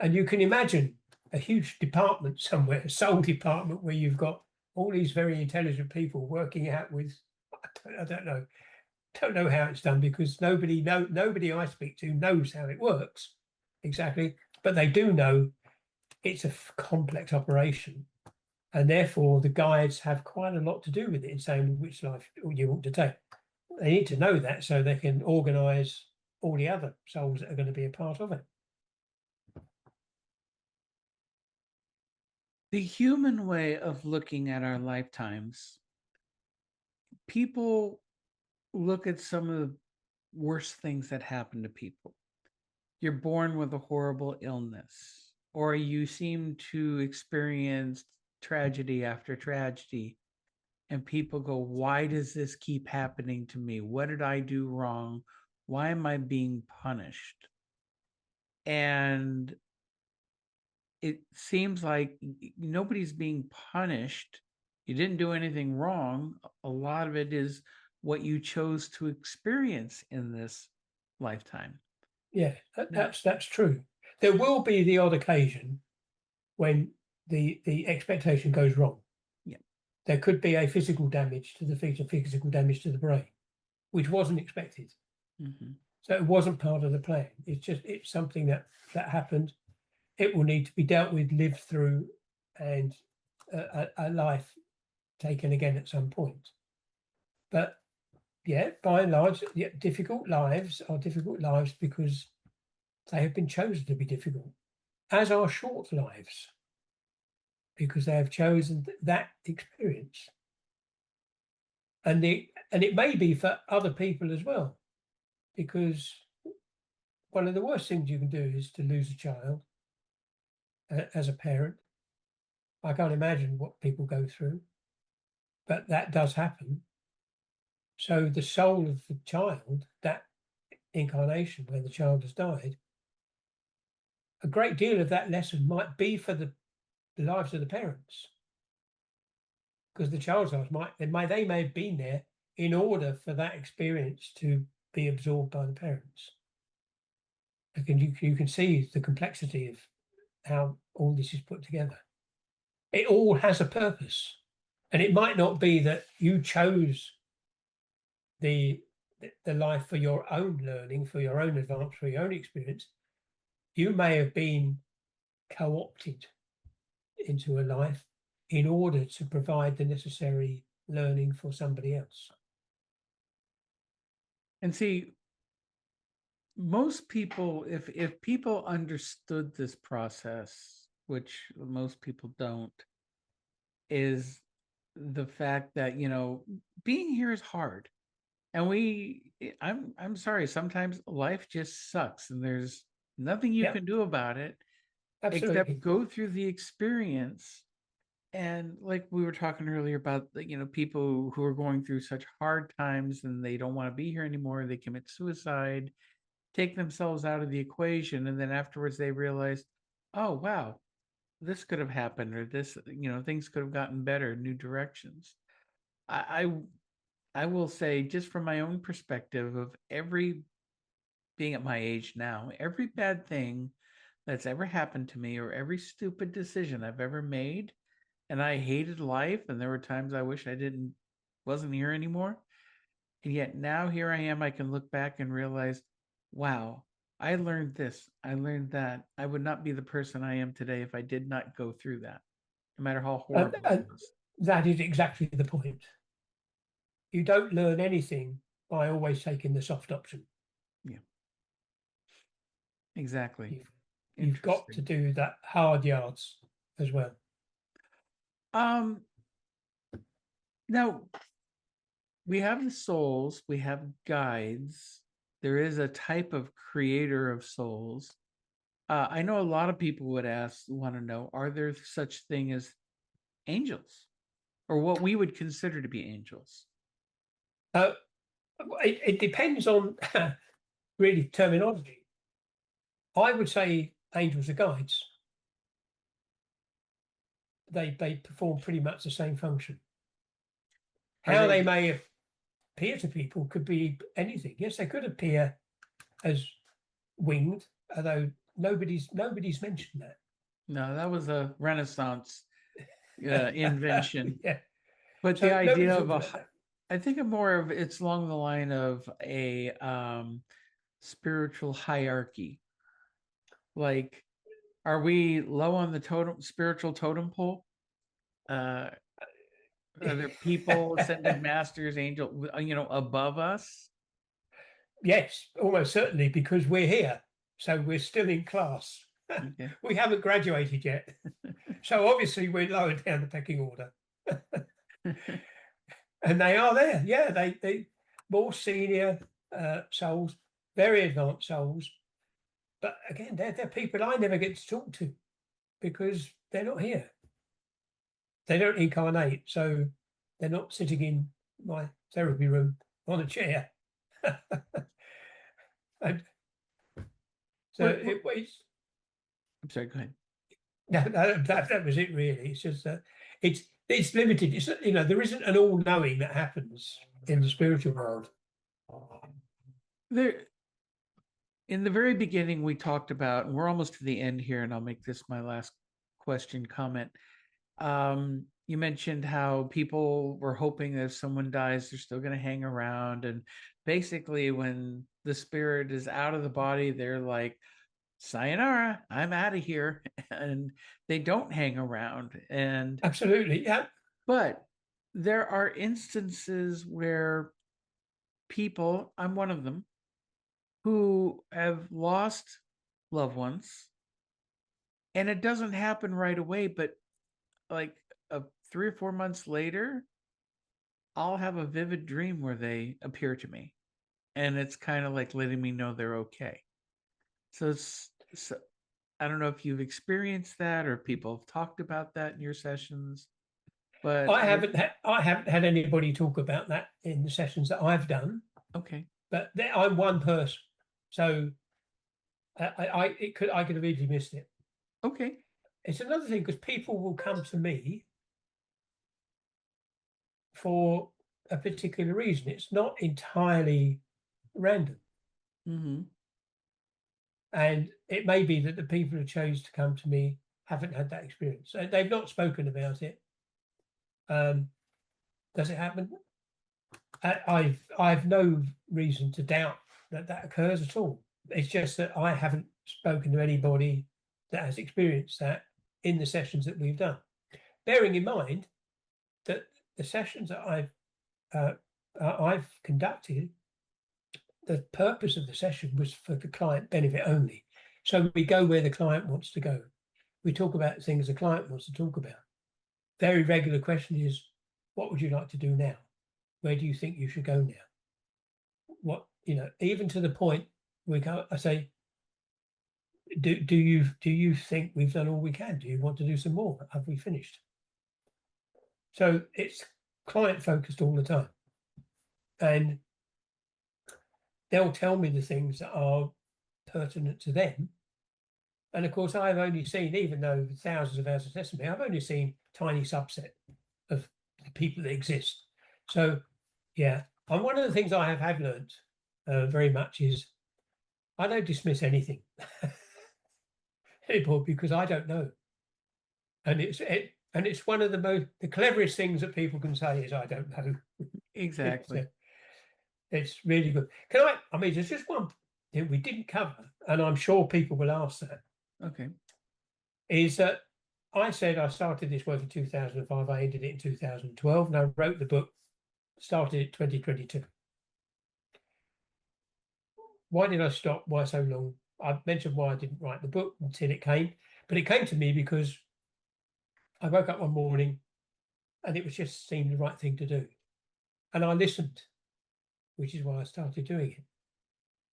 S2: And you can imagine a huge department somewhere, a soul department, where you've got all these very intelligent people working out with, I don't know how it's done, because nobody I speak to knows how it works exactly, but they do know it's a complex operation, and therefore the guides have quite a lot to do with it in saying which life you want to take. They need to know that so they can organize all the other souls that are going to be a part of it.
S1: The human way of looking at our lifetimes, people look at some of the worst things that happen to people. You're born with a horrible illness, or you seem to experience tragedy after tragedy, and people go, why does this keep happening to me? What did I do wrong? Why am I being punished? And it seems like nobody's being punished. You didn't do anything wrong. A lot of it is what you chose to experience in this lifetime.
S2: Yeah,
S1: Now,
S2: that's true. There will be the odd occasion when the expectation goes wrong.
S1: yeah.
S2: There could be a physical damage to the feet, or physical damage to the brain, which wasn't expected.
S1: Mm-hmm.
S2: So it wasn't part of the plan. It's something that happened. It will need to be dealt with, lived through, and a life taken again at some point. But yeah, by and large, yeah, difficult lives are difficult lives because they have been chosen to be difficult, as are short lives, because they have chosen that experience. And it may be for other people as well, because one of the worst things you can do is to lose a child as a parent. I can't imagine what people go through, but that does happen. So the soul of the child, that incarnation where the child has died, a great deal of that lesson might be for the lives of the parents, because the child's lives they may have been there in order for that experience to be absorbed by the parents. You can see the complexity of how all this is put together. It all has a purpose, and it might not be that you chose the life for your own learning, for your own advance, for your own experience. You may have been co-opted into a life in order to provide the necessary learning for somebody else.
S1: And see, most people, if people understood this process, which most people don't, is the fact that, being here is hard. And I'm sorry, sometimes life just sucks and there's nothing you
S2: Yeah,
S1: can do about it except
S2: absolutely.
S1: go through the experience. And like we were talking earlier about, people who are going through such hard times and they don't want to be here anymore, they commit suicide, take themselves out of the equation, and then afterwards they realize, oh wow, this could have happened, or this, things could have gotten better, new directions. I will say, just from my own perspective of every being at my age now, every bad thing that's ever happened to me or every stupid decision I've ever made, and I hated life, and there were times I wish I didn't wasn't here anymore. And yet now here I am, I can look back and realize, wow, I learned this, I learned that. I would not be the person I am today if I did not go through that, no matter how horrible it
S2: And
S1: was.
S2: that is exactly the point. You don't learn anything by always taking the soft option.
S1: Yeah, exactly.
S2: You've, you've got to
S1: Interesting.
S2: do that hard yards as well.
S1: Um, Now we have the souls, we have guides. There is a type of creator of souls. I know a lot of people want to know, are there such thing as angels, or what we would consider to be angels?
S2: Uh, it depends on really terminology. I would say angels are guides. They perform pretty much the same function. How they may appear to people could be anything. Yes, they could appear as winged, although nobody's mentioned that.
S1: No, that was a Renaissance invention.
S2: Yeah.
S1: But
S2: So
S1: the
S2: nobody
S1: idea of
S2: talks about that.
S1: I think of more of it's along the line of a spiritual hierarchy. Like, are we low on the spiritual totem pole? Uh, are there people, ascended masters, angel, above us?
S2: Yes, almost certainly, because we're here. So we're still in class.
S1: Okay.
S2: We haven't graduated yet. So obviously we're lower down the pecking order. And they are there. Yeah, they more senior souls, very advanced souls. But again, they're people I never get to talk to because they're not here. They don't incarnate. So they're not sitting in my therapy room on a chair. And so it's
S1: I'm sorry, go ahead.
S2: that was it really. It's just that it's limited. It's, there isn't an all knowing that happens in the spiritual world.
S1: There, in the very beginning, we talked about, and we're almost to the end here, and I'll make this my last question comment. You mentioned how people were hoping that if someone dies, they're still going to hang around. And basically, when the spirit is out of the body, they're like, sayonara, I'm out of here. And they don't hang around. And
S2: Absolutely, yeah.
S1: but there are instances where people, I'm one of them, who have lost loved ones. And it doesn't happen right away, but like 3 or 4 months later, I'll have a vivid dream where they appear to me. And it's kind of like letting me know they're okay. So I don't know if you've experienced that or people have talked about that in your sessions, but
S2: I haven't had anybody talk about that in the sessions that I've done.
S1: Okay.
S2: But I'm one person, so I could have easily missed it.
S1: Okay.
S2: It's another thing because people will come to me for a particular reason. It's not entirely random.
S1: Mm-hmm.
S2: And it may be that the people who chose to come to me haven't had that experience. So they've not spoken about it. Does it happen? I've no reason to doubt that occurs at all. It's just that I haven't spoken to anybody that has experienced that in the sessions that we've done. Bearing in mind that the sessions that I've conducted, the purpose of the session was for the client benefit only. So we go where the client wants to go. We talk about things the client wants to talk about. Very regular question is, what would you like to do now? Where do you think you should go now? What, even to the point I say, do you think we've done all we can? Do you want to do some more? Have we finished? So it's client focused all the time. And they'll tell me the things that are pertinent to them. And of course, I've only seen, even though thousands of hours of testimony, I've only seen a tiny subset of the people that exist. So, yeah. And one of the things I have learned very much is I don't dismiss anything anymore because I don't know. And it's one of the cleverest things that people can say is I don't know.
S1: Exactly.
S2: It's really good. There's just one thing we didn't cover, and I'm sure people will ask that.
S1: Okay.
S2: Is that I said I started this work in 2005, I ended it in 2012, and I wrote the book, started it 2022. Why did I stop? Why so long? I mentioned why I didn't write the book until it came, but it came to me because I woke up one morning and it just seemed the right thing to do. And I listened, which is why I started doing it.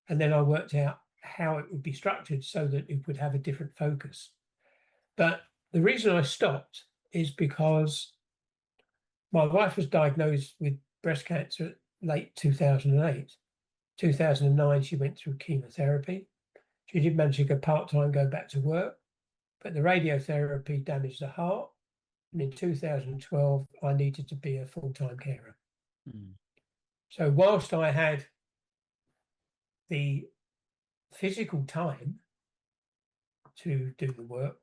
S2: And then I worked out how it would be structured so that it would have a different focus. But the reason I stopped is because my wife was diagnosed with breast cancer late 2008. 2009, she went through chemotherapy. She did manage to go part-time, go back to work, but the radiotherapy damaged the heart. And in 2012, I needed to be a full-time carer.
S1: Mm.
S2: So whilst I had the physical time to do the work,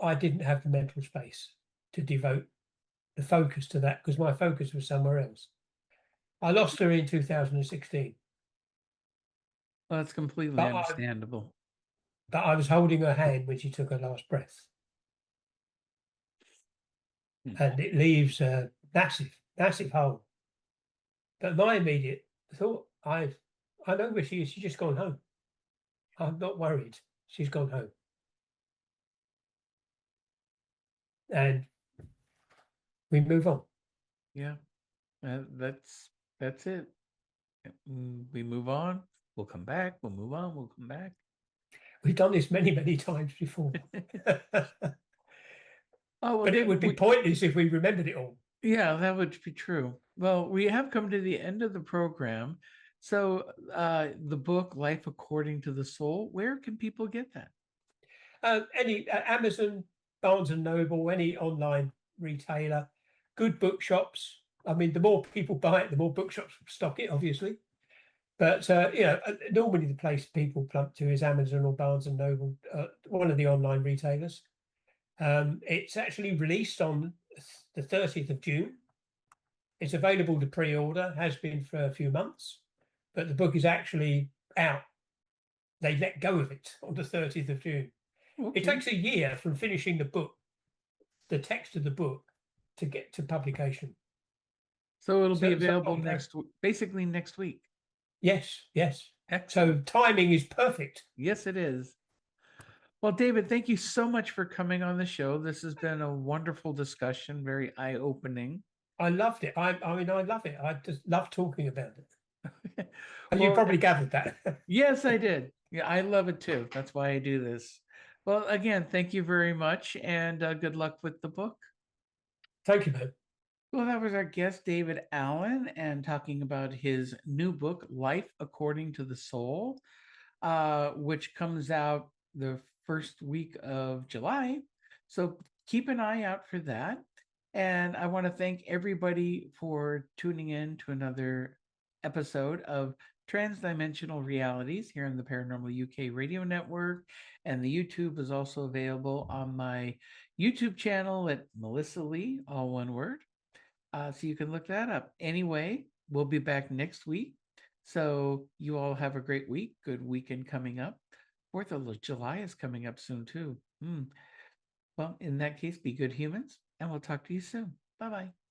S2: I didn't have the mental space to devote the focus to that because my focus was somewhere else. I lost her in 2016,
S1: Well, that's completely
S2: but
S1: understandable.
S2: I was holding her hand when she took her last breath,
S1: Mm.
S2: and it leaves a massive, massive hole. But my immediate thought, I know where she is. She's just gone home. I'm not worried. She's gone home, and we move on.
S1: Yeah, that's it. We move on. We'll come back. We'll move on. We'll come back.
S2: We've done this many, many times before.
S1: Oh well,
S2: But it would be pointless if we remembered it all.
S1: yeah, that would be true. Well, we have come to the end of the program. So, the book Life According to the Soul, where can people get that?
S2: Any Amazon, Barnes and Noble, any online retailer, good bookshops. I mean, the more people buy it, the more bookshops stock it, obviously. But normally the place people plump to is Amazon or Barnes and Noble, one of the online retailers. It's actually released on the 30th of June. It's available to pre-order, has been for a few months, but the book is actually out. They let go of it on the 30th of June. It
S1: Okay.
S2: takes a year from finishing the book, the text of the book, to get to publication.
S1: So it'll be
S2: So
S1: available basically next week.
S2: yes, yes. So
S1: Excellent.
S2: timing is perfect.
S1: Yes, it is. Well, David, thank you so much for coming on the show. This has been a wonderful discussion, very eye-opening.
S2: I loved it. I mean, I love it. I just love talking about it. And you
S1: Well,
S2: probably gathered that.
S1: yes, I did. Yeah, I love it too. That's why I do this. Well, again, thank you very much, and good luck with the book.
S2: Thank you, man.
S1: Well, that was our guest, David Allen, and talking about his new book, Life According to the Soul, which comes out the first week of July. So keep an eye out for that. And I want to thank everybody for tuning in to another episode of Transdimensional Realities here on the Paranormal UK Radio Network. And the YouTube is also available on my YouTube channel at Milyssa Lee, all one word. So you can look that up. Anyway, we'll be back next week. So you all have a great week. Good weekend coming up. 4th of July is coming up soon, too. Well, in that case, be good humans, and we'll talk to you soon. Bye bye.